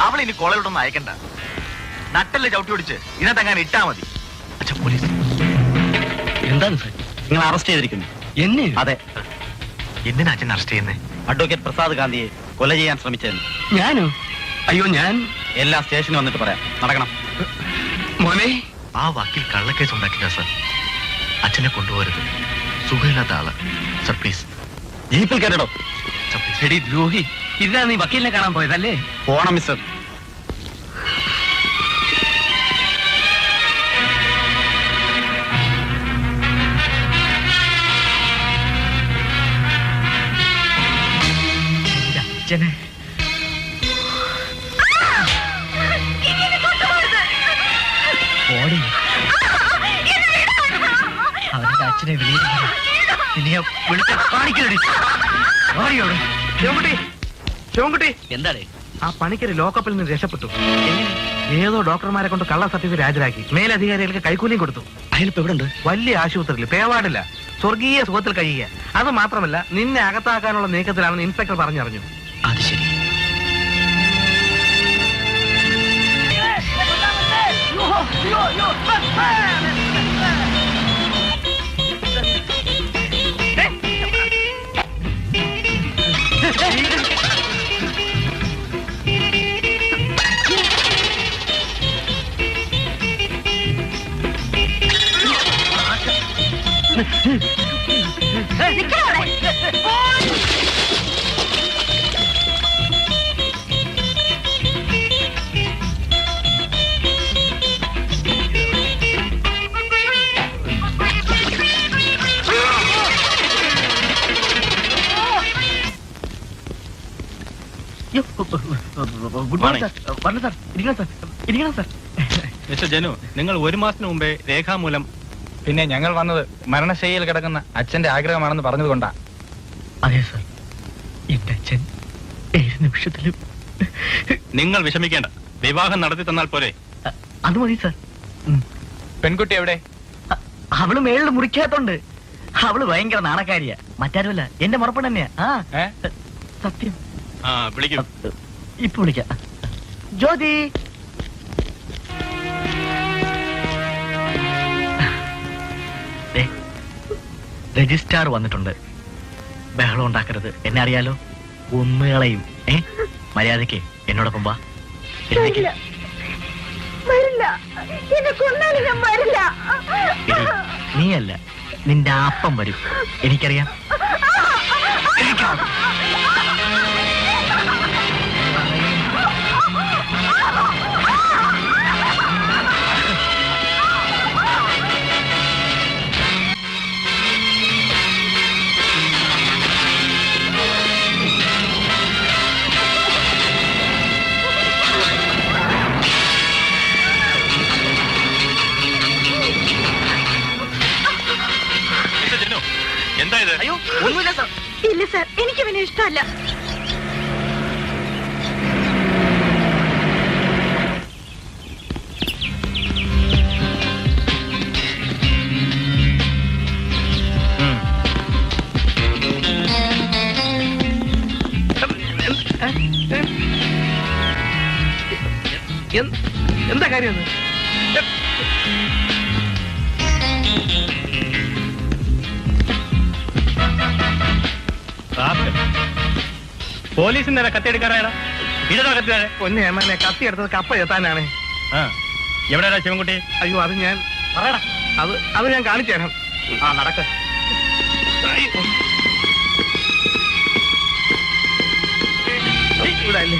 അവൾ ഇനി കോളേജിലൊന്നും അയക്കണ്ട. നട്ടല്ലേ ചവിട്ടി ഓടിച്ച് ഇതിനകത്തെങ്ങാനും ഇട്ടാ മതി. അച്ഛൻ പോലീസ് എന്താണ് സാർ? നിങ്ങൾ അറസ്റ്റ് ചെയ്തിരിക്കുന്നു. എന്നെ? അതെ. എന്തിനാ അച്ഛൻ അറസ്റ്റ് ചെയ്യുന്നേ? അഡ്വക്കേറ്റ് പ്രസാദ് ഗാന്ധിയെ കൊല ചെയ്യാൻ ശ്രമിച്ചതെന്ന്. ഞാനോ? അയ്യോ, ഞാൻ എല്ലാ സ്റ്റേഷനിൽ വന്നിട്ട് പറയാം. നടക്കണം മോനെ. ആ വക്കീൽ കള്ളക്കേസ് ഉണ്ടാക്കില്ല സാർ. അച്ഛനെ കൊണ്ടുപോകരുത്. സുഖമില്ലാത്ത ആള് സർ, പ്ലീസ്. ജീപ്പിൽ കയറടോ. ശരി ദ്രോഹി, ഇതിനാ നീ വക്കീലിനെ കാണാൻ പോയതല്ലേ? പോണം മിസ്റ്റർ. അച്ഛനെ ഓടി അവരുടെ അച്ഛനെ ശിവൻകുട്ടി, എന്താണ്? ആ പണിക്കര് ലോക്കപ്പിൽ നിന്ന് രക്ഷപ്പെട്ടു. ഏതോ ഡോക്ടർമാരെ കൊണ്ട് കള്ള സർട്ടിഫിക്കറ്റ് ഹാജരാക്കി. മേലധികാരികൾക്ക് കൈക്കൂലിയും കൊടുത്തു. അയാളിപ്പോ എവിടെ ഉണ്ട്? വലിയ ആശുപത്രിയിൽ, പേവാടില്ല. സ്വർഗീയ സുഖത്തിൽ കഴിയുക. അത് മാത്രമല്ല, നിന്നെ അകത്താക്കാനുള്ള നീക്കത്തിലാണെന്ന് ഇൻസ്പെക്ടർ പറഞ്ഞറിഞ്ഞു. അത് ശരി. Good morning sir. വരണം സാർ. ഇരിക്കണം സാർ. ഇരിക്കണം സാർ. മിസ്റ്റർ ജനു, നിങ്ങൾ 1 മാസത്തിന് മുമ്പേ രേഖാമൂലം പിന്നെ ഞങ്ങൾ വന്നത് മരണശൈലിയിൽ കിടക്കുന്ന അച്ഛന്റെ ആഗ്രഹമാണെന്ന് പറഞ്ഞതുകൊണ്ടാ. അതെ സാർ, എന്റെ അച്ഛൻ ഏത് നിമിഷത്തിലും. നിങ്ങൾ വിഷമിക്കേണ്ട, വിവാഹം നടത്തി തന്നാൽ പോരെ? അത് മതി സാർ. പെൺകുട്ടി എവിടെ? അവള് മേളിൽ മുറിക്കാത്തോണ്ട്. അവള് ഭയങ്കര നാണക്കാരിയാ. മറ്റാരുമല്ല, എന്റെ മുറപ്പെണ് തന്നെയാ. സത്യം. വിളിക്കും. ഇപ്പൊ വിളിക്കാം. ജ്യോതി, രജിസ്ട്രാർ വന്നിട്ടുണ്ട്. ബഹളം ഉണ്ടാക്കരുത്, എന്നെ അറിയാലോ. ഒന്നുകളെയും. മര്യാദക്ക് എന്നോടൊപ്പം വാ. നീയല്ല, നിന്റെ അപ്പം വരും. എനിക്കറിയാം. എന്താ ഇത്? അയ്യോ, ഒന്നുമില്ല സാർ. ഇല്ല സാർ, എനിക്ക് പിന്നെ ഇഷ്ടമല്ല. എന്താ കാര്യം? പോലീസിന്റെ കത്തിയെടുക്കാറാണ്. ഇതാ കത്തി. പൊന്നെ അമ്മനെ, കത്തി എടുത്തത് കപ്പ എത്താനാണ്. എവിടെയാ ശിവൻകുട്ടി? അയ്യോ, അത് ഞാൻ പറയടാ. അത് ഞാൻ കാണിച്ചു തരാം. നടക്ക. ഇവിടെ അല്ലേ?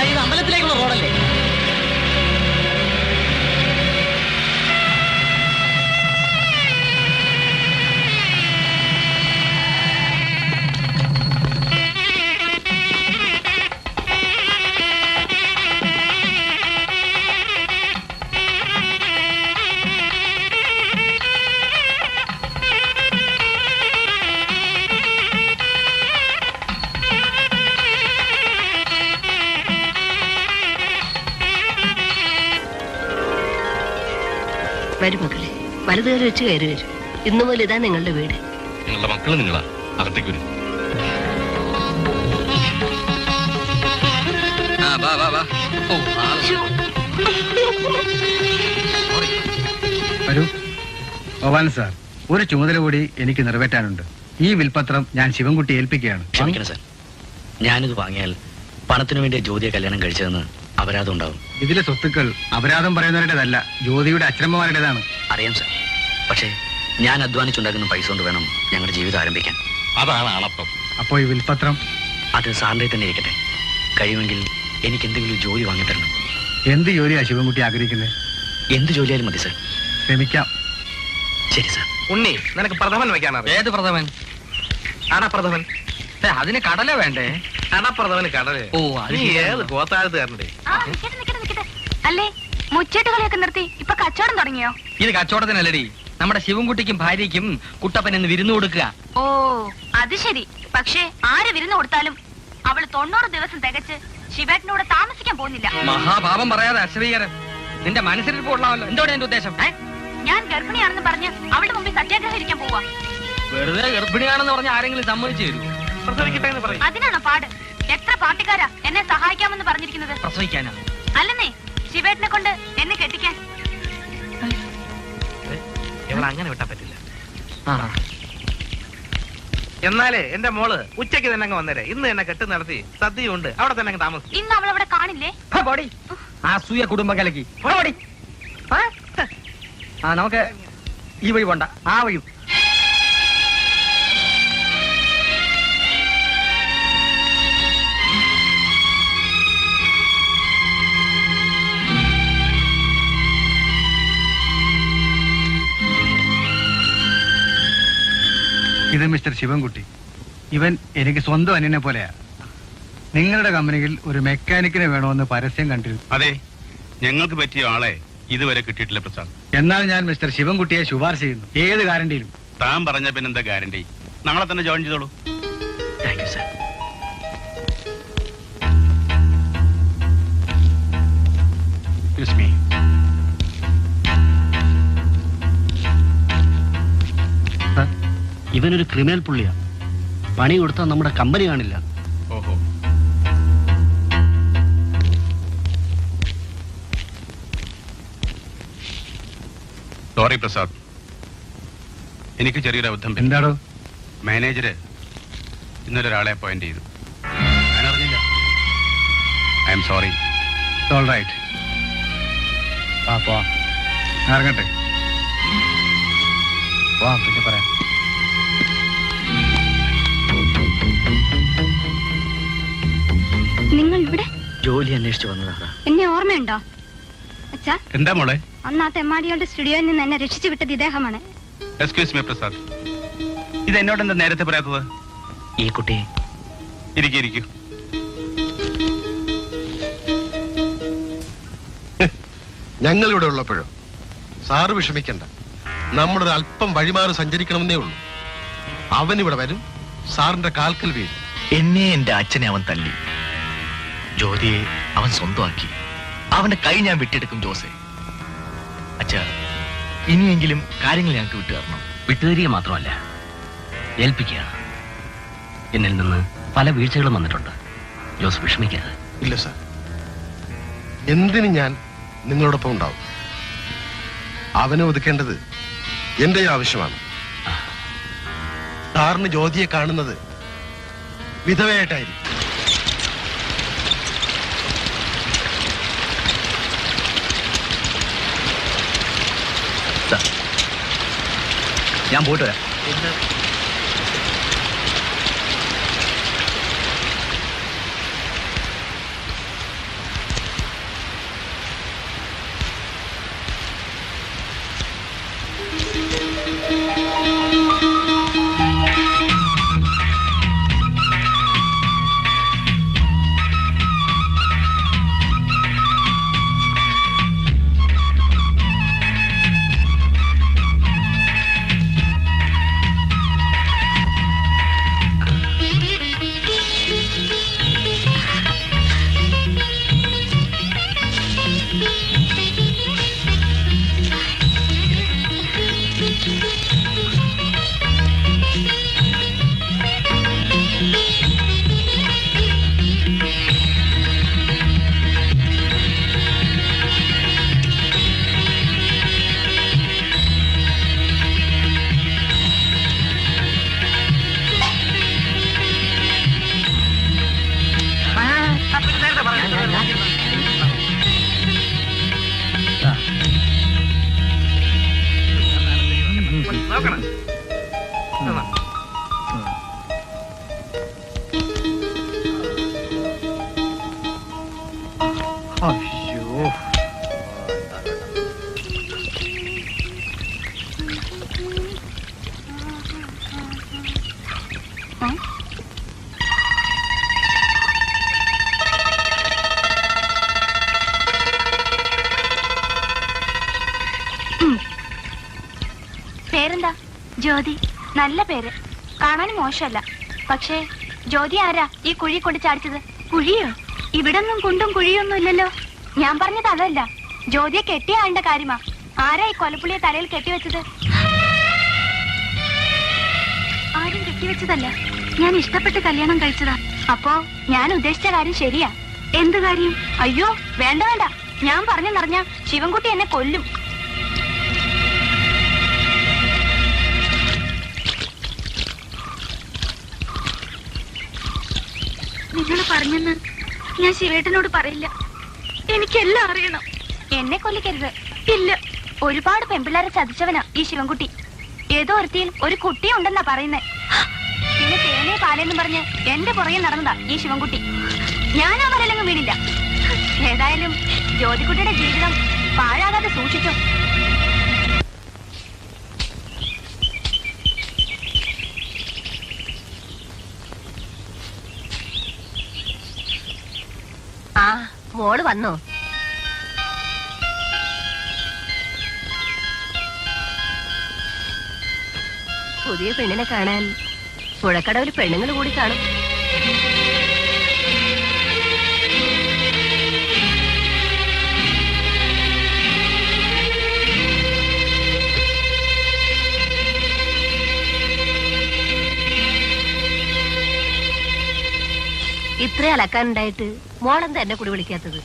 ഇത് അമ്പലത്തിലേക്കുള്ള റോഡല്ലേ? വരും മക്കളെ, വലതുകാലം വെച്ച് കയറി വരും. ഇന്നു മുതൽ ഇതാ നിങ്ങളുടെ വീട്. നിങ്ങളുടെ മക്കള് നിങ്ങളാ. അകത്തേക്ക് വരും. വരൂ. ഭവാൻ സാർ, ഒരു ചുമതല കൂടി എനിക്ക് നിറവേറ്റാനുണ്ട്. ഈ വിൽപത്രം ഞാൻ ശിവൻകുട്ടി ഏൽപ്പിക്കുകയാണ്. ക്ഷമിക്കണം സാർ, ഞാനിത് വാങ്ങിയാൽ പണത്തിനു വേണ്ടി ജ്യോതിയെ കല്യാണം കഴിച്ചതെന്ന് അപരാധം ഉണ്ടാവും. ഇതിലെ സ്വത്തുക്കൾ അപരാധം പറയുന്നവരുടേതല്ല, ജ്യോതിയുടെ അച്ഛനമ്മമാരുടേതാണ്. അറിയാം സാർ, പക്ഷേ ഞാൻ അധ്വാനിച്ചുണ്ടാക്കുന്ന പൈസ കൊണ്ട് വേണം ഞങ്ങളുടെ ജീവിതം ആരംഭിക്കാൻ. അതാണ് ആളപ്പം. അപ്പോ ഈ വിൽപത്രം അത് സാറിന്റെ തന്നെ ഇരിക്കട്ടെ. കഴിയുമെങ്കിൽ എനിക്ക് എന്തെങ്കിലും ജോലി വാങ്ങിത്തരണം. എന്ത് ജോലിയാ ശിവൻകുട്ടി ആഗ്രഹിക്കുന്നത്? എന്ത് ജോലിയായാലും മതി സാർ. ശ്രമിക്കാം. ശരി സാർ. ഉണ്ണി, നിനക്ക് പ്രഥമൻ വെക്കാനാണ്. ഏത് പ്രഥമൻ? അടപ്രഥമൻ. അതിന് കടല വേണ്ടേ? അടപ്രഥമന് കടല്. ഓ, നീ ഏത് പോത്താഴത്തുകാരനേ? അല്ലേ, മുച്ചേട്ടുകളെയൊക്കെ നിർത്തി ഇപ്പൊ കച്ചവടം തുടങ്ങിയോ? ഇത് കച്ചവടത്തിനല്ലടി, നമ്മുടെ ശിവൻകുട്ടിക്കും ഭാര്യയ്ക്കും കുട്ടപ്പൻ എന്ന് വിരുന്നു കൊടുക്കുക. ഓ അത് ശരി. പക്ഷേ ആര് വിരുന്ന് കൊടുത്താലും അവള് 90 ദിവസം തികച്ച് ശിവേട്ടനോട് താമസിക്കാൻ പോകുന്നില്ല. മഹാഭാവം പറയാതെ അശ്വീകരം. നിന്റെ മനസ്സിലിരിപ്പ് കൊള്ളാമല്ലോ. എന്തോടെ എന്റെ ഉദ്ദേശം? ഞാൻ ഗർഭിണിയാണെന്ന് പറഞ്ഞ് അവളുടെ മുമ്പിൽ സത്യാഗ്രഹം ഇരിക്കാൻ പോവാ. വെറുതെ ഗർഭിണിയാണെന്ന് പറഞ്ഞ ആരെങ്കിലും സമ്മതിച്ചു തരൂ? പ്രസവിക്കട്ടെ എന്ന് പറയും. അതിനാണോ പാട്? എത്ര പാർട്ടിക്കാരാ എന്നെ സഹായിക്കാമെന്ന് പറഞ്ഞിരിക്കുന്നത്? പ്രസവിക്കാനാ? അല്ലെന്നേ, ശിവേട്ടനെ കൊണ്ട് എന്നെ കെട്ടിക്കാൻ. അങ്ങനെ വിട്ടാൻ പറ്റില്ല. എന്നാലേ എന്റെ മോള് ഉച്ചയ്ക്ക് തന്നെ അങ്ങ് വന്നേരെ. ഇന്ന് എന്നെ കെട്ട് നടത്തി സദ്യയുണ്ട്, അവിടെ തന്നെ അങ്ങ് താമസിക്കും. ഇന്ന് അവൾ അവിടെ കാണില്ലേ? അസൂയ കുടുംബം കലക്കി. നമുക്ക് ഈ വഴി പോണ്ട, ആ വഴി. ഇത് മിസ്റ്റർ ശിവൻകുട്ടി. ഇവൻ എനിക്ക് സ്വന്തം അന്യനെ പോലെയാ. നിങ്ങളുടെ കമ്പനിയിൽ ഒരു മെക്കാനിക്കിനെ വേണമെന്ന് പരസ്യം കണ്ടിരുന്നു. അതെ, ഞങ്ങൾക്ക് പറ്റിയ ആളെ ഇതുവരെ കിട്ടിയിട്ടില്ല പ്രസാദ്. എന്നാൽ ഞാൻ മിസ്റ്റർ ശിവൻകുട്ടിയെ ശുപാർശ ചെയ്യുന്നു, ഏത് ഗ്യാരണ്ടിയിലും. താൻ പറഞ്ഞ പിന്നെന്താ ഗ്യാരണ്ടി? നാളെ തന്നെ ജോയിൻ ചെയ്തോളൂ. Thank you sir. Excuse me. ഇവനൊരു ക്രിമിനൽ പുള്ളിയാ. പണി കൊടുത്താൽ നമ്മുടെ കമ്പനി കാണില്ല. ഓഹോ. സോറി പ്രസാദ്, എനിക്ക് ചെറിയൊരു അബദ്ധം. എന്താടോ? മാനേജര് ഇന്നലെ ഒരാളെ അപ്പോയിന്റ് ചെയ്തു. ഞാൻ അറിഞ്ഞില്ല. I'm sorry. All right. ഇറങ്ങട്ടെ. പിന്നെ പറയാം. നിങ്ങൾ ഇവിടെ ജോലി അന്വേഷിച്ചു വന്നതാണ്. എന്നെ ഓർമ്മയുണ്ടോ അച്ഛാ? എന്താ മോളെ? അന്ന് ആ തെമ്മാടികളുടെ സ്റ്റുഡിയോയിൽ നിന്ന് എന്നെ രക്ഷിച്ചു വിട്ടത് ഇദ്ദേഹമാണ്. എക്സ്ക്യൂസ് മീ പ്രസാദ്, ഇത് എന്നോട് എന്താ നേരത്തെ പറയാത്തത്? ഈ കുട്ടി ഇരിക്കൂ. ഞങ്ങൾ ഇവിടെ ഉള്ളപ്പോഴോ? സാറ് വിഷമിക്കണ്ട, നമ്മളൊരു അല്പം വഴിമാറി സഞ്ചരിക്കണമെന്നേ ഉള്ളൂ. അവൻ ഇവിടെ വരും, സാറിന്റെ കാൽക്കൽ വീഴും. എന്നെ എന്റെ അച്ഛനെ അവൻ തല്ലി, ജ്യോതിയെ അവൻ സ്വന്തമാക്കി. അവന്റെ കൈ ഞാൻ വിട്ടെടുക്കും ജോസെ. അച്ഛാ, ഇനിയെങ്കിലും കാര്യങ്ങൾ ഞങ്ങൾക്ക് വിട്ടുതരണം. വിട്ടുതരിക മാത്രമല്ല, ഏൽപ്പിക്കുകയാണ്. എന്നിൽ നിന്ന് പല വീഴ്ചകളും വന്നിട്ടുണ്ട്. ജോസ് വിഷമിക്കരുത്. ഇല്ല സാർ, എന്തിന് ഞാൻ നിങ്ങളോടൊപ്പം ഉണ്ടാവും. അവനെ ഒതുക്കേണ്ടത് എന്റെ ആവശ്യമാണ്. സാറിന് ജ്യോതിയെ കാണുന്നത് വിധവയായിട്ടായിരിക്കും. ഞാൻ പോയിട്ട് വരാം. നോക്കണം. അയ്യോ, ജ്യോതി, നല്ല പേര്. കാണാനും മോശമല്ല. പക്ഷേ ജ്യോതി ആരാ ഈ കുഴി കൊണ്ട് ചാടിച്ചത്? കുഴിയോ? ഇവിടൊന്നും കുണ്ടും കുഴിയൊന്നും ഇല്ലല്ലോ. ഞാൻ പറഞ്ഞത് അതല്ല, ജ്യോതിയെ കെട്ടിയ ആളുടെ കാര്യമാ. ആരാ ഈ കൊലപ്പുള്ളിയെ തലയിൽ കെട്ടിവെച്ചത്? ആരും കെട്ടിവെച്ചതല്ല, ഞാൻ ഇഷ്ടപ്പെട്ട് കല്യാണം കഴിച്ചതാ. അപ്പോ ഞാൻ ഉദ്ദേശിച്ച കാര്യം ശരിയാ. എന്ത് കാര്യം? അയ്യോ വേണ്ട വേണ്ട, ഞാൻ പറഞ്ഞെന്നറിഞ്ഞ ശിവൻകുട്ടി എന്നെ കൊല്ലും. നിങ്ങൾ പറഞ്ഞെന്ന് ഞാൻ ശിവേട്ടനോട് പറയില്ല. എനിക്കെല്ലാം അറിയണം. എന്നെ കൊല്ലിക്കരുത്. ഇല്ല, ഒരുപാട് പെൺപിള്ളേരെ ചതിച്ചവനാ ഈ ശിവൻകുട്ടി. ഏതോ ഒരുത്തിയിൽ ഒരു കുട്ടിയുണ്ടെന്നാ പറയുന്നേ. പിന്നെ തേനേ പാലെന്നും പറഞ്ഞ് എന്റെ പുറകെ നടന്നതാ ഈ ശിവൻകുട്ടി. ഞാൻ ആ വരലങ്ങും വീണില്ല. ഏതായാലും ജ്യോതിക്കുട്ടിയുടെ ജീവിതം പാഴാകാതെ സൂക്ഷിച്ചു. ആ മോള് വന്നോ? പുതിയ പെണ്ണിനെ കാണാൻ പുഴക്കടവിൽ പെണ്ണുങ്ങൾ കൂടി കാണും. ഇത്ര അലക്കാനുണ്ടായിട്ട് മോളെന്താ എന്നെ കൂടി വിളിക്കാത്തത്?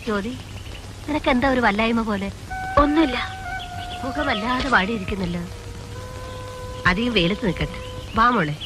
ജ്യോതി, നിനക്കെന്താ ഒരു വല്ലായ്മ പോലെ? ഒന്നുമില്ല. മുഖമല്ലാതെ വാടിയിരിക്കുന്നല്ലോ. അധികം വെയിലത്ത് നിൽക്കട്ടെ. വാ മോളെ.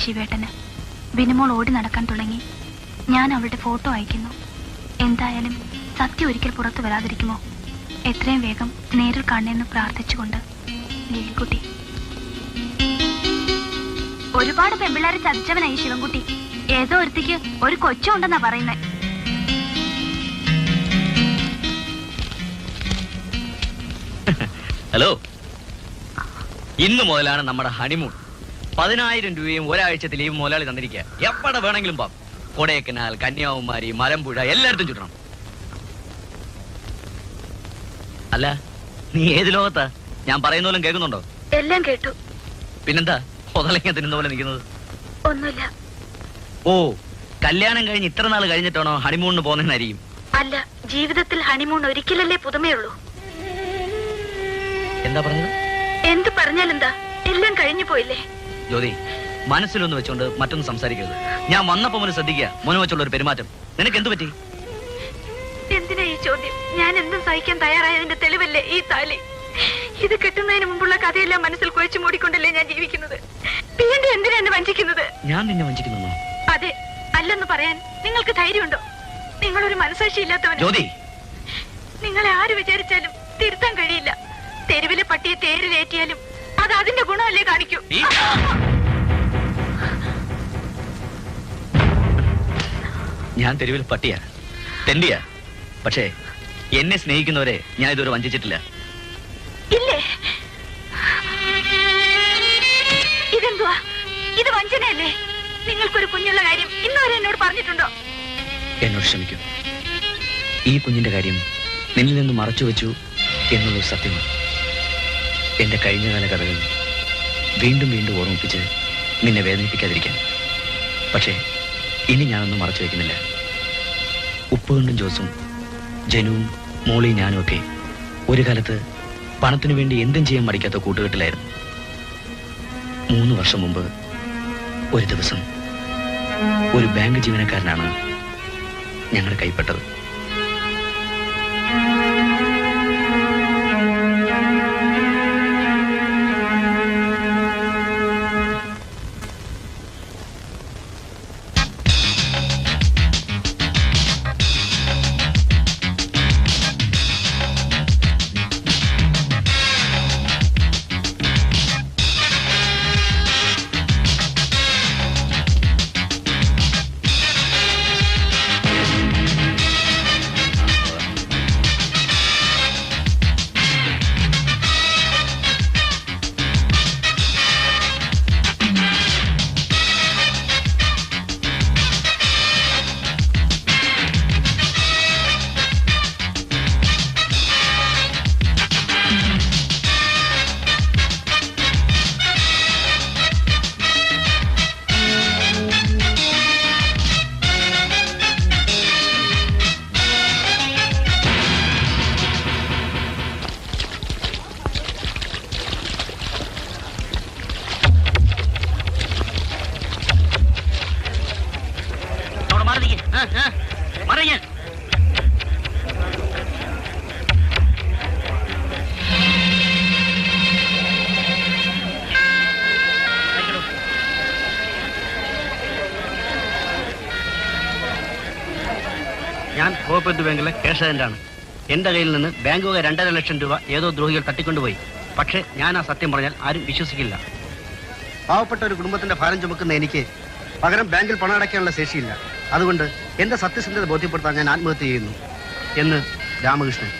ശിവേട്ടന് ബിനുമോൾ ഓടി നടക്കാൻ തുടങ്ങി. ഞാൻ അവളുടെ ഫോട്ടോ അയക്കുന്നു. എന്തായാലും സത്യം ഒരിക്കൽ പുറത്തു വരാതിരിക്കുമോ? എത്രയും വേഗം നേരിൽ കാണണമെന്ന് പ്രാർത്ഥിച്ചുകൊണ്ട് ലില്ലിക്കുട്ടി. ഒരുപാട് പെമ്പിള്ളേരെ ചതിച്ചവനായി ശിവൻകുട്ടി. ഏതോ ഒരുത്തിക്ക് ഒരു കൊച്ചുണ്ടെന്നാ പറയുന്നേ. ഹലോ, ഇന്ന് മുതലാണ് നമ്മുടെ ഹണിമൂൺ. 10,000 രൂപയും ഒരാഴ്ചത്തെ ലീവ് മുതലാളി തന്നിരിക്കുക. എവിടെ വേണമെങ്കിലും പോവാം. കൊടൈക്കനാൽ, കന്യാകുമാരി, മലമ്പുഴ എല്ലായിടത്തും ചുറ്റണം. അല്ല, നീ ഏത് ലോകത്താ? ഞാൻ പറയുന്ന പോലും കേൾക്കുന്നുണ്ടോ? എല്ലാം കേട്ടു. പിന്നെന്താ പൊതലങ്ങ തിന്നുന്ന പോലെ നിൽക്കുന്നത്? ഒന്നുമില്ല. ഓ, കല്യാണം കഴിഞ്ഞ് ഇത്ര നാൾ കഴിഞ്ഞിട്ടാണോ ഹണിമൂണിന് പോകുന്നതെന്നായിരിക്കും. അല്ല, ജീവിതത്തിൽ ഹണിമൂൺ ഒരിക്കലല്ലേ പുതുമയുള്ളൂ. എന്താ പറഞ്ഞത്? എന്ത് പറഞ്ഞാലെന്താ, എല്ലാം കഴിഞ്ഞു പോയില്ലേ. ജ്യോതി, മനസ്സിലൊന്ന് വെച്ചോണ്ട് മറ്റൊന്നും സംസാരിക്കരുത്. ഞാൻ വന്നപ്പോ മോനെ ശ്രദ്ധിക്കുക. മോനെ വെച്ചുള്ള ഒരു പെരുമാറ്റം. നിനക്ക് എന്ത് പറ്റി? എന്തിനാ ഈ ചോദ്യം? ഞാൻ എന്തും സഹിക്കാൻ തയ്യാറായതിന്റെ തെളിവല്ലേ ഈ താലി. ഇത് കെട്ടുന്നതിന് മുമ്പുള്ള കഥയെല്ലാം മനസ്സിൽ കുഴച്ചു മൂടിക്കൊണ്ടല്ലേ ഞാൻ ജീവിക്കുന്നത്. വീണ്ടും എന്തിനാ എന്നെ വഞ്ചിക്കുന്നത്? ഞാൻ നിന്നെ വഞ്ചിക്കുന്നു? അതെ. അല്ലെന്ന് പറയാൻ നിങ്ങൾക്ക് ധൈര്യമുണ്ടോ? നിങ്ങളൊരു മനസാക്ഷി ഇല്ലാത്തവൻ. ജ്യോതി, നിങ്ങളെ ആര് വിചാരിച്ചാലും തിരുത്താൻ കഴിയില്ല. തെരുവിലെ പട്ടിയെ തേരിലേറ്റിയാലും അത് അതിന്റെ ഗുണമല്ലേ കാണിക്കൂ. ഞാൻ തെരുവിൽ പട്ടിയാ, തെണ്ടിയാ. പക്ഷേ എന്നെ സ്നേഹിക്കുന്നവരെ ഞാൻ ഇതുവരെ വഞ്ചിച്ചിട്ടില്ല. ഇല്ലേ? ഇതെന്തുവാ? ഇത് വഞ്ചനയല്ലേ? നിങ്ങൾക്കൊരു കുഞ്ഞുള്ള കാര്യം ഇന്നുവരെ എന്നോട് പറഞ്ഞിട്ടുണ്ടോ? എന്നോട് ക്ഷമിക്കൂ. ഈ കുഞ്ഞിന്റെ കാര്യം നിന്നിൽ നിന്ന് മറച്ചു വെച്ചു എന്നുള്ളത് സത്യമാണ്. എന്റെ കഴിഞ്ഞകാല കഥകൾ വീണ്ടും വീണ്ടും ഓർമ്മിപ്പിച്ച് നിന്നെ വേദനിപ്പിക്കാതിരിക്കാൻ. പക്ഷേ ഇനി ഞാനൊന്നും മറച്ചു വയ്ക്കുന്നില്ല. ഉപ്പുകൊണ്ടും ജോസും, ജനുവും, മോളി, ഞാനും ഒക്കെ ഒരു കാലത്ത് പണത്തിനു വേണ്ടി എന്തും ചെയ്യാൻ മടിക്കാത്ത കൂട്ടുകെട്ടിലായിരുന്നു. 3 വർഷം മുമ്പ് ഒരു ദിവസം ഒരു ബാങ്ക് ജീവനക്കാരനാണ് ഞങ്ങളുടെ കൈപ്പെട്ടത്. ഞാൻ കോഓപ്പറേറ്റീവ് ബാങ്കിലെ ക്യാഷ് ഏജന്റാണ്. എന്റെ കയ്യിൽ നിന്ന് ബാങ്ക് വക 2.5 ലക്ഷം രൂപ ഏതോ ദ്രോഹികൾ തട്ടിക്കൊണ്ടുപോയി. പക്ഷേ ഞാൻ ആ സത്യം പറഞ്ഞാൽ ആരും വിശ്വസിക്കില്ല. പാവപ്പെട്ട ഒരു കുടുംബത്തിന്റെ ഭാരം ചുമക്കുന്ന എനിക്ക് പകരം ബാങ്കിൽ പണം അടയ്ക്കാനുള്ള ശേഷിയില്ല. അതുകൊണ്ട് എന്റെ സത്യസന്ധത ബോധ്യപ്പെടുത്താൻ ഞാൻ ആത്മഹത്യ ചെയ്യുന്നു എന്ന് രാമകൃഷ്ണൻ.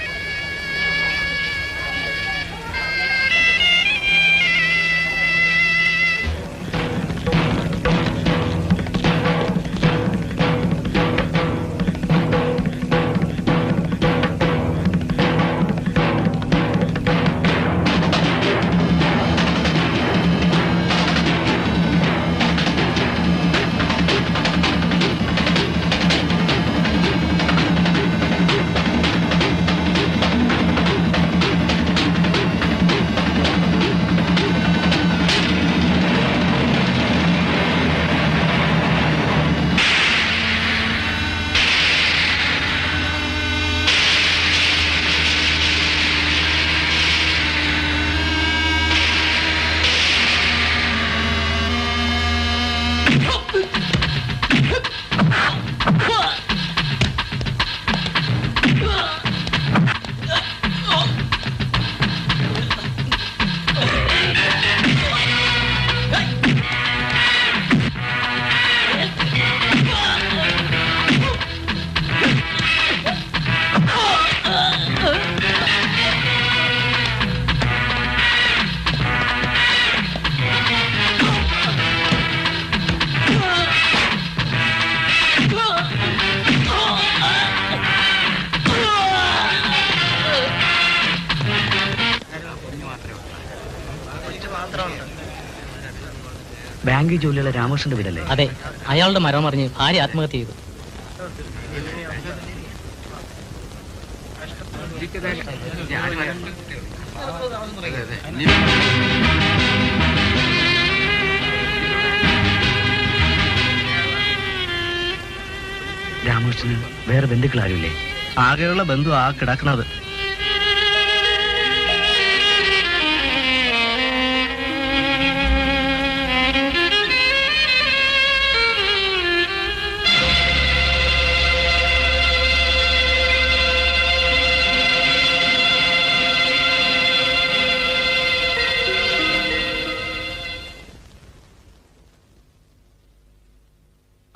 ബാങ്ക് ജോലിയുള്ള രാമകൃഷ്ണന്റെ വീടല്ലേ? അതെ, അയാളുടെ മരം അറിഞ്ഞ് ഭാര്യ ആത്മഹത്യ ചെയ്തു. രാമകൃഷ്ണന് വേറെ ബന്ധുക്കൾ ആരുമില്ലേ? ആകെയുള്ള ബന്ധു ആ കിടക്കുന്നത്.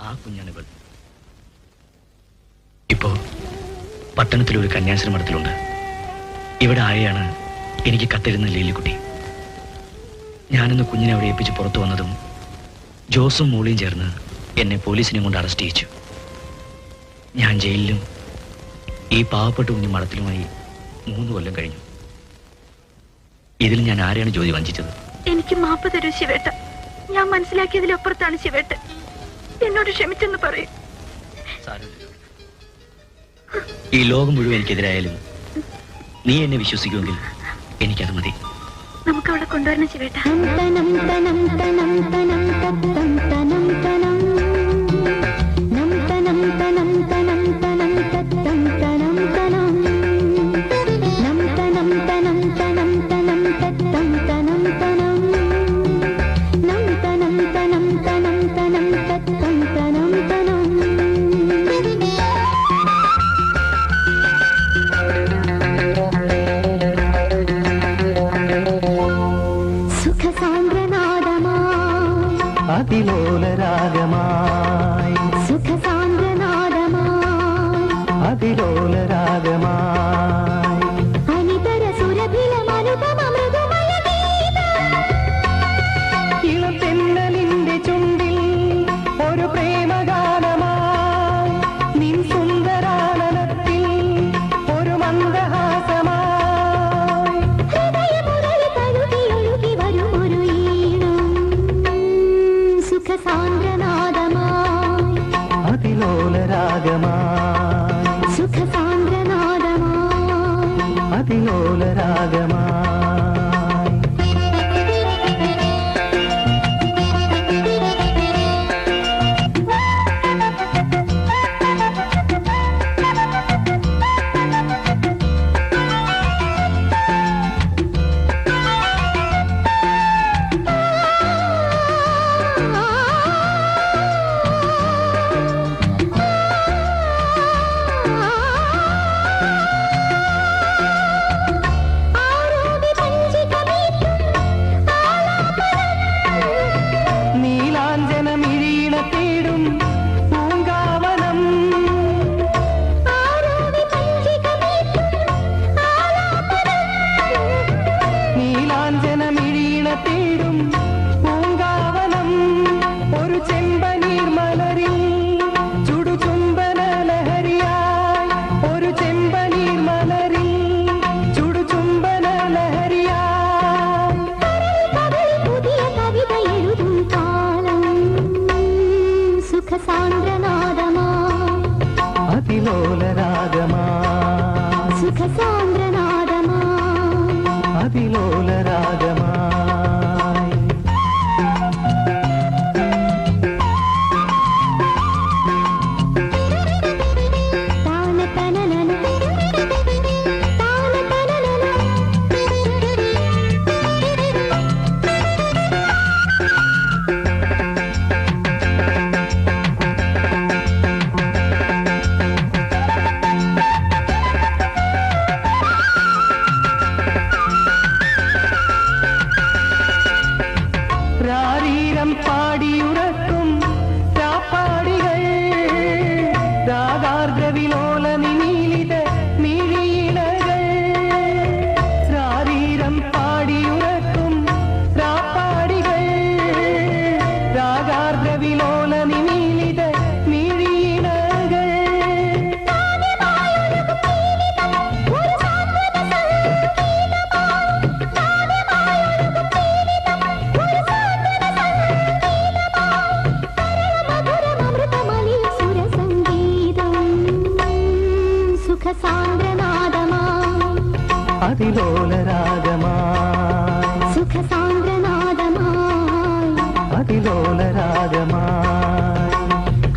ആ കുഞ്ഞാണിവൾ ഇപ്പോ പട്ടണത്തിലൊരു കന്യാശ്രമത്തിലുണ്ട്. ഇവിടെ ആയാണ് എനിക്ക് കത്തിരുന്ന ലീലിക്കുട്ടി. ഞാനിന്ന് കുഞ്ഞിനെ അവിടെ ഏൽപ്പിച്ച് പുറത്തു വന്നതും ജോസും മോളിയും ചേർന്ന് എന്നെ പോലീസിനെ കൊണ്ട് അറസ്റ്റ് ചെയ്യിച്ചു. ഞാൻ ജയിലിലും ഈ പാവപ്പെട്ട കുഞ്ഞു മഠത്തിലുമായി 3 കൊല്ലം കഴിഞ്ഞു. ഇതിൽ ഞാൻ ആരെയാണ് ജ്യോതി വഞ്ചിച്ചത്? എനിക്ക് മാപ്പ് തരൂ ശിവേട്ട. ഞാൻ മനസ്സിലാക്കിയതിലപ്പുറത്താണ് ശിവേട്ട. എന്നോട് ക്ഷമിച്ചെന്ന് പറയും. ഈ ലോകം മുഴുവൻ എനിക്കെതിരായാലും നീ എന്നെ വിശ്വസിക്കുമെങ്കിൽ എനിക്കത് മതി. നമുക്ക് അവളെ കൊണ്ടുവരണം ശിവേട്ട. അതിലോലരാഗമായി സുഖസാന്ദ്രനാദമായി അതിലോലരാഗമായി അനിതര സുരഭിലമനുപമമൃദുമയ ഗീതം. ഇളം തെന്നലിന്റെ ചുണ്ടിൽ ഒരു പ്രേമഗാനമായി നിൻ സുന്ദരാനനത്തിൽ ഒരു മന്ദഹാസമായി ഹൃദയമുരളി തഴുകിയൊഴുകി വരുമൊരു ഈണം. സുഖസാന്ദ്രനാദമായി അതിലോലരാഗമായി സുഖസാന്ദ്രനാദമായി അതിലോലരാഗമായി നീലാഞ്ജനമിഴീണ തേടും പൂങ്കാവനം നീലാഞ്ജനമിഴീണ തേടും പൂങ്കാവനം ഒരു ചെമ്പനീർ മലരിൽ ചുടുചുംബന ലഹരിയായി ഒരു ചെമ്പനീർ മലരിൽ ചുടുചുംബന ലഹരിയായി പുതിയ കവിത എഴുതും കാലം. സുഖസാന്ദ്രനാദമായി അതിലോലരാഗമായി സുഖസാന്ദ്രനാദമായി അതിലോലരാഗമായി താനതനനന താനതനനന രാരീരം പാടിയുറക്കും രാപ്പാടികൾ രാഗാർദ്രവിലോല നിമീലിത മിഴിയിണകൾ രാരീരം പാടിയുറക്കും രാപ്പാടികൾ രാഗാർദ്രവിലോല നിമീലിത മിഴിയിണകൾ മധുരമൃതമലിൽ സുരസംഗീതം. സുഖസാന്ദ്രനാദമായി അതിലോലരാഗമായി സുഖസാന്ദ്രനാദമായി അതിലോലരാഗമായി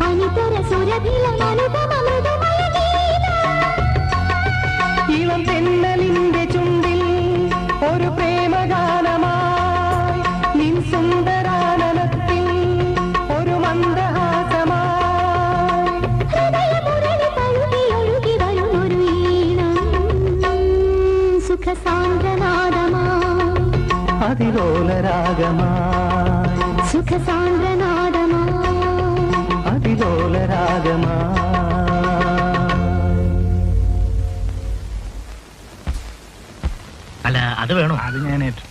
അനിതര സുരഭിലമനുപമമൃദുമയ ഗീതം. ഇളം തെന്നലിന്റെ ചുണ്ടിൽ ഒരു പ്രേമഗാനമായി നിൻ സുന്ദരാനനത്തിൽ ഒരു മന്ദഹാസമായി ഹൃദയമുരളി തഴുകിയൊഴുകി വരുമൊരു ഈണം. സുഖസാന്ദ്രനാദമായി അതിലോലരാഗമായി സുഖസാന്ദ്രനാദമായി അതിലോലരാഗമായി അല്ല അത് വേണോ? അത് ഞാൻ ഏറ്റു.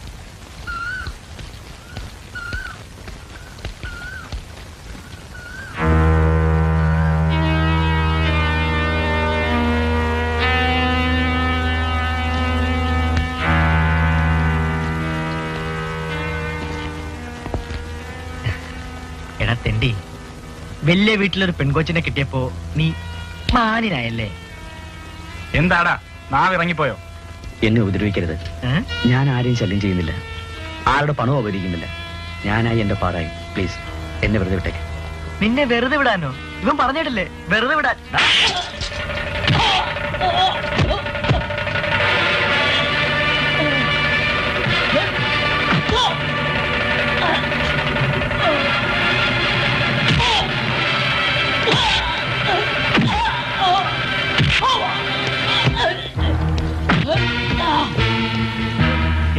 എടാ തെണ്ടി, വലിയ വീട്ടിലൊരു പെൺകൊച്ചിനെ കിട്ടിയപ്പോ നീ മാനിനായല്ലേ? എന്താടാ നാവിറങ്ങിപ്പോയോ? എന്നെ ഉപദ്രവിക്കരുത്. ഞാൻ ആരെയും ശല്യം ചെയ്യുന്നില്ല. ആരുടെ പണവും അപകരിക്കുന്നില്ല. ഞാനായി എന്റെ പാടായി. പ്ലീസ് എന്നെ വെറുതെ വിട്ടേക്ക്. നിന്നെ വെറുതെ വിടാനോ? ഇവൻ പറഞ്ഞിട്ടില്ലേ വെറുതെ വിടാൻ.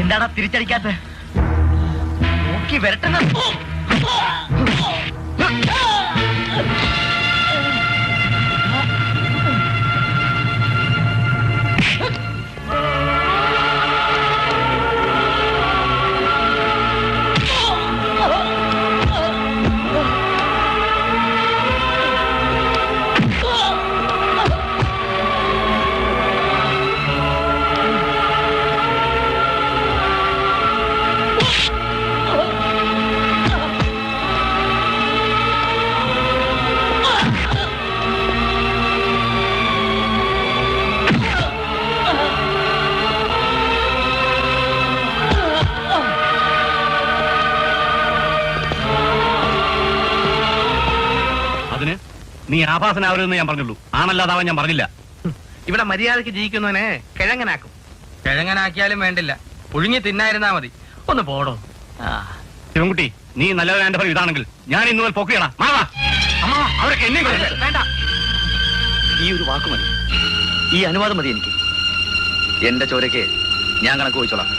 എന്താടാ തിരിച്ചടിക്കാത്ത? നോക്കി വരട്ടെന്ന്. നീ ആഭാസനാവരുതെന്ന് ഞാൻ പറഞ്ഞുള്ളൂ. ആണല്ലാതാവാൻ ഞാൻ പറഞ്ഞില്ല. ഇവിടെ മര്യാദക്ക് ജീവിക്കുന്നവനെ കിഴങ്ങനാക്കും. കിഴങ്ങനാക്കിയാലും വേണ്ടില്ല, പുഴുങ്ങി തിന്നായിരുന്നാ മതി. ഒന്ന് പോടോ. ശിവൻകുട്ടി, നീ നല്ലവനാന്റെ ഫലം ഇതാണെങ്കിൽ ഞാൻ ഇന്ന് മുതൽ പൊക്കുകയാണ്. അവരൊക്കെ എന്നെ വേണ്ട. ഈ ഒരു വാക്ക് മതി, ഈ അനുവാദം മതി എനിക്ക്. എന്റെ ചോരയ്ക്ക് ഞാൻ കണക്ക് പോയിച്ചോളാം.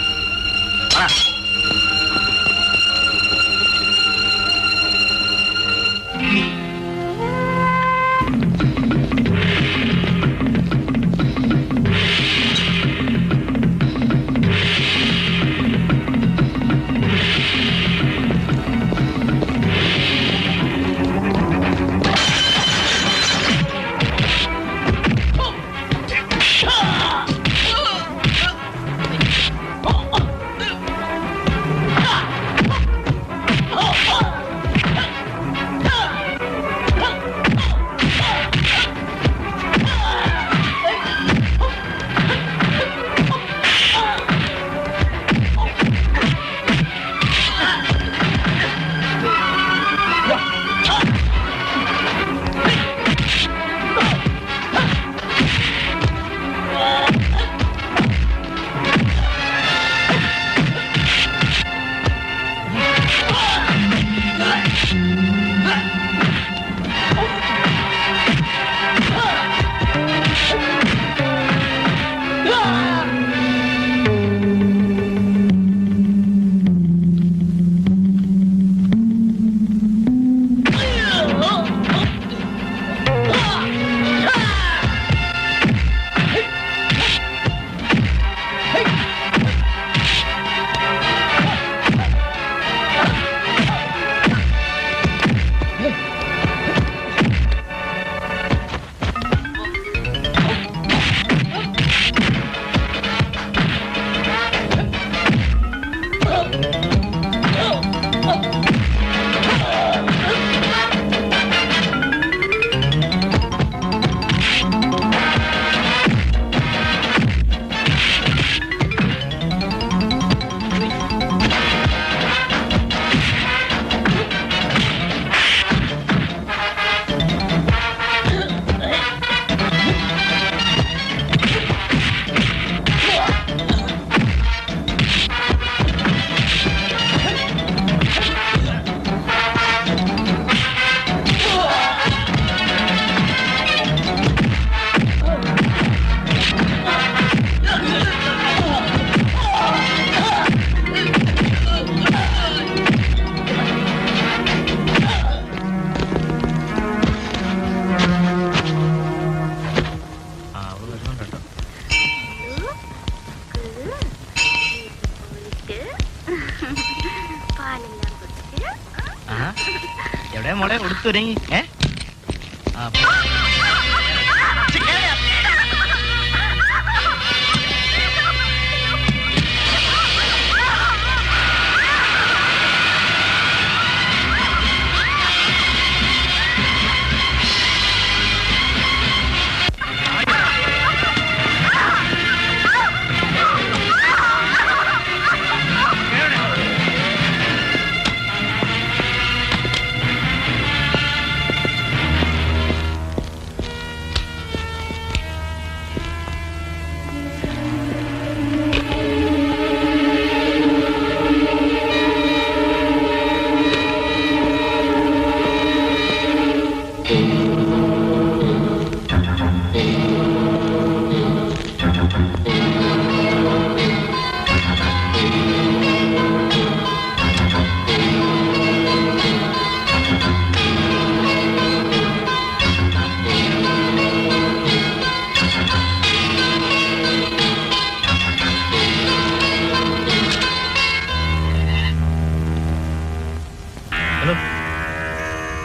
എവിടെ മോളെ കൊടുത്തുരങ്ങി?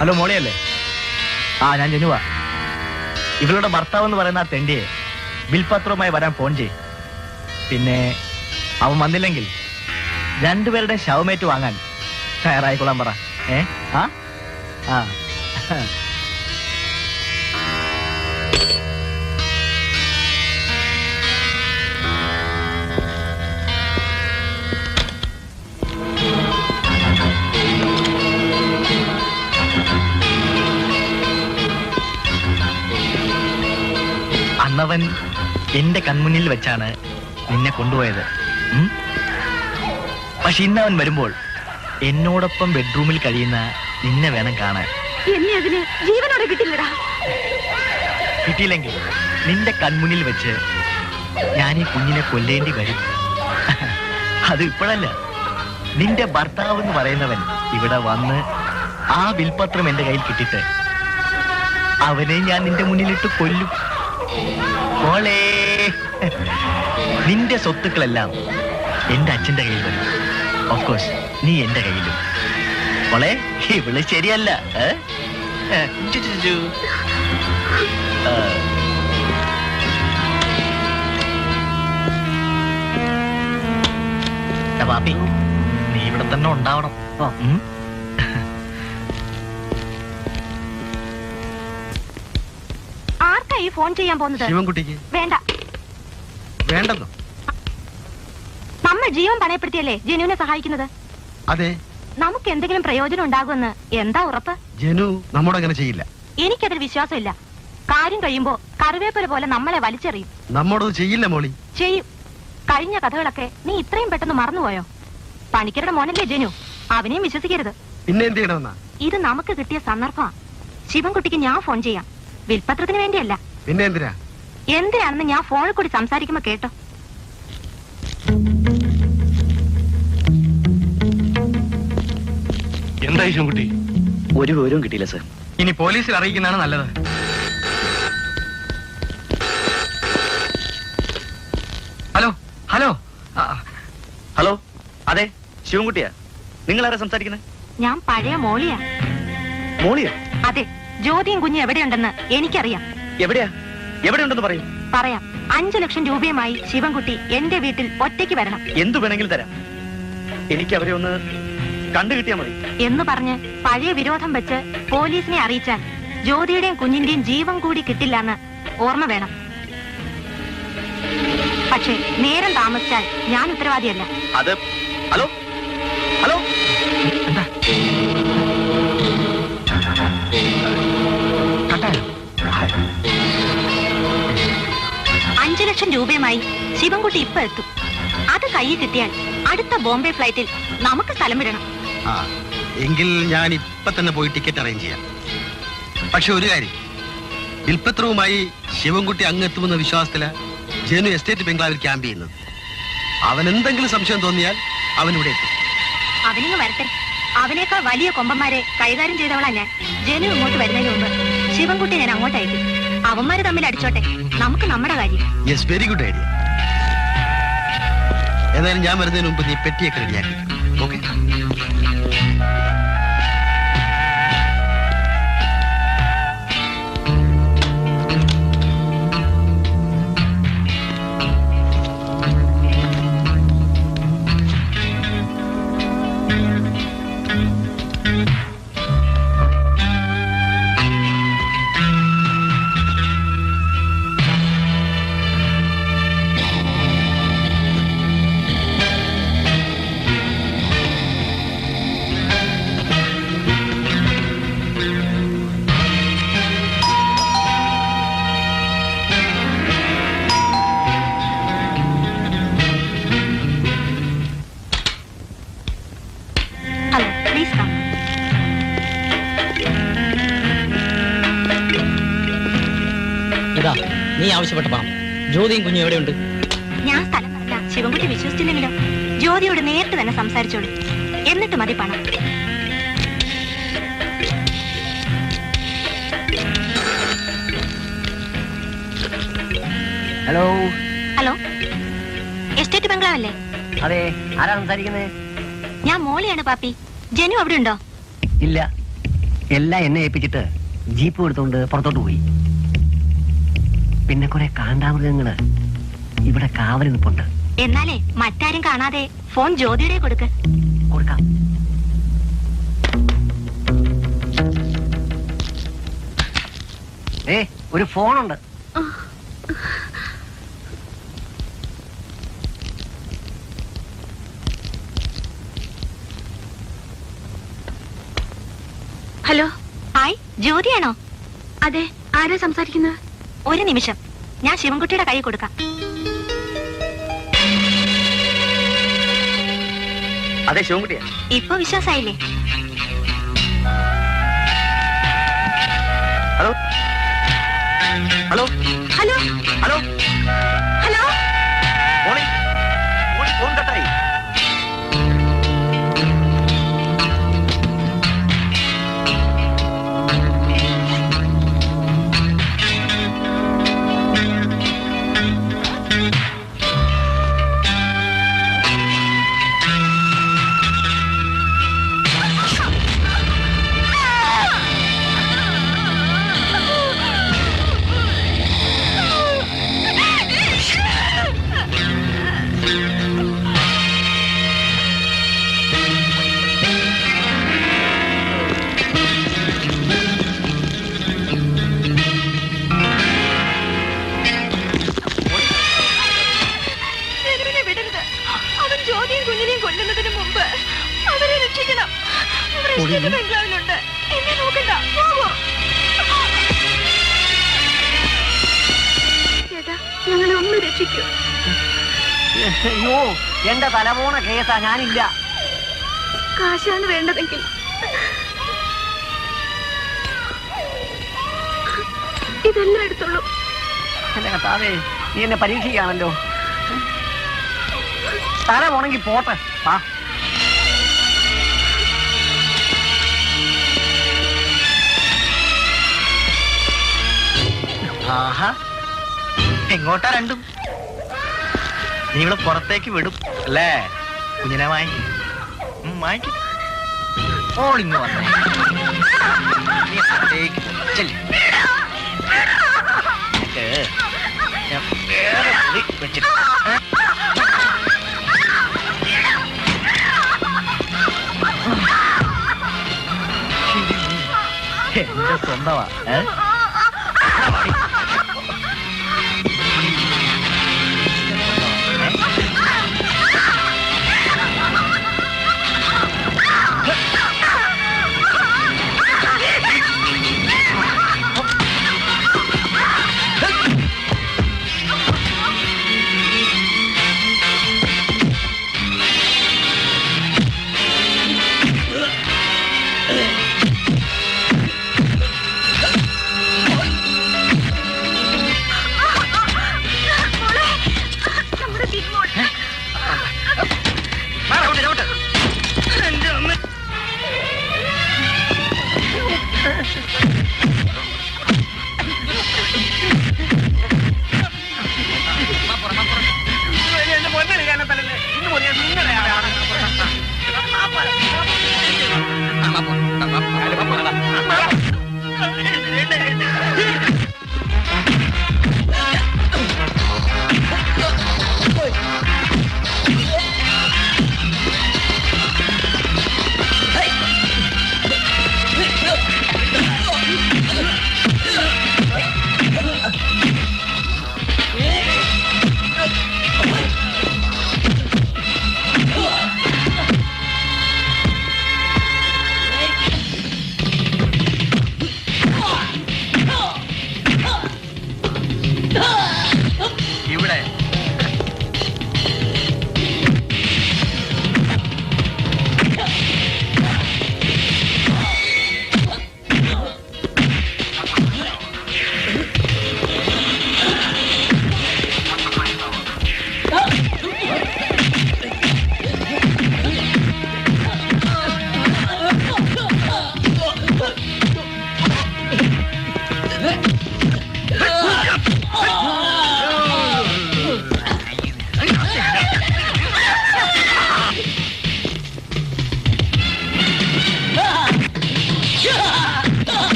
ഹലോ മോളിയല്ലേ? ഞാൻ ജനുവാ. ഇവളുടെ ഭർത്താവ് എന്ന് പറയുന്ന ആ തെണ്ടിയെ ബിൽപത്രവുമായി വരാൻ ഫോൺ ചെയ്യും. പിന്നെ അവൻ വന്നില്ലെങ്കിൽ രണ്ടുപേരുടെ ശവമേറ്റ് വാങ്ങാൻ തയ്യാറായിക്കൊള്ളാൻ പറ. ആ അന്നവൻ എന്റെ കൺമുന്നിൽ വെച്ചാണ് നിന്നെ കൊണ്ടുപോയത്. പക്ഷെ ഇന്നവൻ വരുമ്പോൾ എന്നോടൊപ്പം ബെഡ്റൂമിൽ കഴിയുന്ന നിന്നെ വേണം കാണാൻ. എന്നെ അതിന് ജീവനോടെ കിട്ടില്ലടാ. കിട്ടിയില്ലെങ്കിൽ നിന്റെ കൺമുന്നിൽ വെച്ച് ഞാൻ ഈ കുഞ്ഞിനെ കൊല്ലേണ്ടി വരും. അത് ഇപ്പോഴല്ല. നിന്റെ ഭർത്താവ് എന്ന് പറയുന്നവൻ ഇവിടെ വന്ന് ആ വിൽപത്രം എന്റെ കയ്യിൽ കിട്ടിയിട്ട് അവനെ ഞാൻ നിന്റെ മുന്നിലിട്ട് കൊല്ലും. മോളെ, നിന്റെ സ്വത്തുക്കളെല്ലാം എന്റെ അച്ഛന്റെ കയ്യിൽ വരും. ഓഫ്കോഴ്സ് നീ എന്റെ കയ്യിലും. മോളെ, ഇവള് ശരിയല്ല. പാപ്പി, നീ ഇവിടെ തന്നെ ഉണ്ടാവണം. ആർക്കായി ഫോൺ ചെയ്യാൻ പോകുന്നത്? ശിവൻകുട്ടിക്ക്. വേണ്ട. വേണ്ടെന്നോ? നമ്മൾ ജീവൻ പണയപ്പെടുത്തിയല്ലേ ജനുവിനെ സഹായിക്കുന്നത്. അതെ. നമുക്ക് എന്തെങ്കിലും പ്രയോജനം ഉണ്ടാകുമെന്ന് എന്താ ഉറപ്പ്? ജനു നമ്മോടങ്ങനെ ചെയ്യില്ല. എനിക്കതിൽ വിശ്വാസമില്ല. കാര്യം കഴിയുമ്പോ കറിവേപ്പില പോലെ നമ്മളെ വലിച്ചെറിയും. നമ്മോടത് ചെയ്യില്ല മോളി. ചെയ്യും. കഴിഞ്ഞ കഥകളൊക്കെ നീ ഇത്രയും പെട്ടെന്ന് മറന്നുപോയോ? പണിക്കരുടെ മോനല്ലേ ജനു, അവനെയും വിശ്വസിക്കരുത്. പിന്നെ എന്ത് ചെയ്യണമെന്നാ? ഇത് നമുക്ക് കിട്ടിയ സന്ദർഭമാണ്. ശിവൻകുട്ടിക്ക് ഞാൻ ഫോൺ ചെയ്യാം. വിൽപത്രത്തിന് വേണ്ടിയല്ല. പിന്നെ എന്തിനാ? എന്തിനാണെന്ന് ഞാൻ ഫോണിൽ കൂടി സംസാരിക്കുമ്പോ കേട്ടോ. എന്തായി ശിവൻകുട്ടി? ഒരു വിവരവും കിട്ടിയില്ല സർ. ഇനി പോലീസിൽ അറിയിക്കുന്നതാണ് നല്ലത്. ഹലോ ഹലോ ഹലോ, അതെ ശിവൻകുട്ടിയാ. നിങ്ങൾ ആരാ സംസാരിക്കുന്നത്? ഞാൻ പഴയ മോളിയാ. മോളിയോ? അതെ. ജ്യോതിയും കുഞ്ഞും എവിടെയുണ്ടെന്ന് എനിക്കറിയാം. എവിടെയാ? എവിടെയുണ്ടെന്ന് പറയൂ. പറയാം. 5 ലക്ഷം രൂപയുമായി ശിവൻകുട്ടി എന്റെ വീട്ടിൽ ഒറ്റയ്ക്ക് വരണം. എന്തു വേണമെങ്കിലും തരാം. എനിക്ക് അവരെ ഒന്ന് കണ്ടുകിട്ടിയാ മതി എന്ന് പറഞ്ഞ് പഴയ വിരോധം വെച്ച് പോലീസിനെ അറിയിച്ചാൽ ജ്യോതിയുടെയും കുഞ്ഞിന്റെയും ജീവൻ കൂടി കിട്ടില്ലെന്ന് ഓർമ്മ വേണം. പക്ഷേ നേരം താമസിച്ചാൽ ഞാൻ ഉത്തരവാദിയല്ല. അത് ഹലോ ഹലോ 5 ലക്ഷം രൂപയുമായി ശിവൻകുട്ടി ഇപ്പൊ എത്തും. അത് കയ്യിൽ കിട്ടിയാൽ അടുത്ത ബോംബെ ഫ്ലൈറ്റിൽ നമുക്ക് സ്ഥലം വിടണം. എങ്കിൽ ഞാൻ ഇപ്പൊ തന്നെ പോയി ടിക്കറ്റ് അറേഞ്ച് ചെയ്യാം. പക്ഷെ ഒരു കാര്യം, വിൽപത്രവുമായി ശിവൻകുട്ടി അങ്ങെത്തുമെന്ന വിശ്വാസത്തില് ജനു എസ്റ്റേറ്റ് ബംഗ്ലാവിൽ ക്യാമ്പ് ചെയ്യുന്നത്. അവൻ എന്തെങ്കിലും സംശയം തോന്നിയാൽ അവനിവിടെ എത്തും. അവനിങ്ങ് വരട്ടെ. അവനേക്കാൾ വലിയ കൊമ്പന്മാരെ കൈകാര്യം ചെയ്തവളാ ഞാൻ. ജനു ഇങ്ങോട്ട് വരുന്നതിന് മുമ്പ് ശിവൻകുട്ടി ഞാൻ അങ്ങോട്ട് അയക്കും. അവന്മാര് തമ്മിൽ അടിച്ചോട്ടെ, നമുക്ക് നമ്മുടെ കാര്യം. Yes, very good idea. ഏതായാലും ഞാൻ വരുന്നതിന് മുമ്പ് നീ പെട്ടിയൊക്കെ റെഡിയാക്കി. ഓക്കെ. ഇതാ നീ ആവശ്യപ്പെട്ട പണം. ജ്യോതിയും കുഞ്ഞും എവിടെയുണ്ട്? ഞാൻ സ്ഥലം പറഞ്ഞ ശിവൻകുട്ടി വിശ്വസിച്ചില്ലെങ്കിലോ? ജ്യോതിയോട് നേരിട്ട് തന്നെ സംസാരിച്ചോളൂ, എന്നിട്ട് മതി പണം. ഹലോ. ഹലോ, എസ്റ്റേറ്റ് ബംഗ്ലാവല്ലേ? അതെ, ആരാ സംസാരിക്കുന്നത്? ഞാൻ മോളിയാണ് പാപ്പി. ജനു അവിടെ ഉണ്ടോ? ഇല്ല, എല്ലാം എന്നെ ഏൽപ്പിച്ചിട്ട് ജീപ്പ് എടുത്തുകൊണ്ട് പുറത്തോട്ട് പോയി. പിന്നെ കുറെ കാണ്ടാമൃഗങ്ങള് ഇവിടെ കാവൽ നിൽപ്പുണ്ട്. എന്നാലേ മറ്റാരും കാണാതെ ഫോൺ ജ്യോതിയുടെ കൊടുക്ക്. കൊടുക്കാം. ഒരു ഫോണുണ്ട്. ഹലോ, ഹായ്, ജ്യോതിയാണോ? അതെ, ആരാ സംസാരിക്കുന്നത്? ഒരു നിമിഷം, ഞാൻ ശിവൻകുട്ടിയുടെ കൈ കൊടുക്കാം. അതെ, ശിവൻകുട്ടിയാ. ഇപ്പൊ വിശ്വാസായില്ലേ? Hello hello hello hello hello. Molly Molly, phone കട്ടായി. ബംഗ്ലാവിലുണ്ട്, എന്നെ നോക്കണ്ട. ചേട്ടാ, ഞങ്ങളെ ഒന്ന് രക്ഷിക്കൂ. അയ്യോ, എന്റെ തലപോണ കേസാ, ഞാനില്ല. കാശാണ് വേണ്ടതെങ്കിൽ ഇതെല്ലാം എടുത്തോളൂ. എന്റെ കർത്താവേ, നീ എന്നെ പരീക്ഷിക്കുകയാണല്ലോ. തല പോണെങ്കിൽ പോട്ടെ. ആഹാ, എങ്ങോട്ടാ രണ്ടും? നീ ഇവിടെ പുറത്തേക്ക് വിടും അല്ലേ? കുഞ്ഞിനെ വാങ്ങിക്കും, വാങ്ങിക്കും. ഓളിങ്ങ് വന്നേ, നീ പുറത്തേക്ക് ചെല്ല്. ഞാൻ വേറെ കുറി വെച്ചിട്ട് എന്റെ സ്വന്തമാ.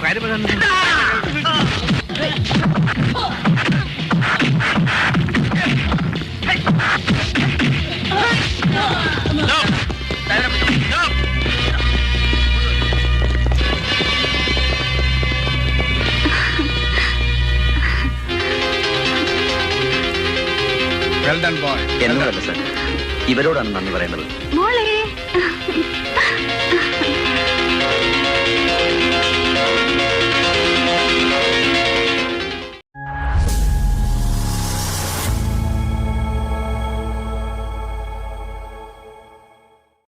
കാര്യം Well done, boy. എന്നോടല്ല സാർ, ഇവരോടാണ് നന്ദി പറയേണ്ടത്. മോൾ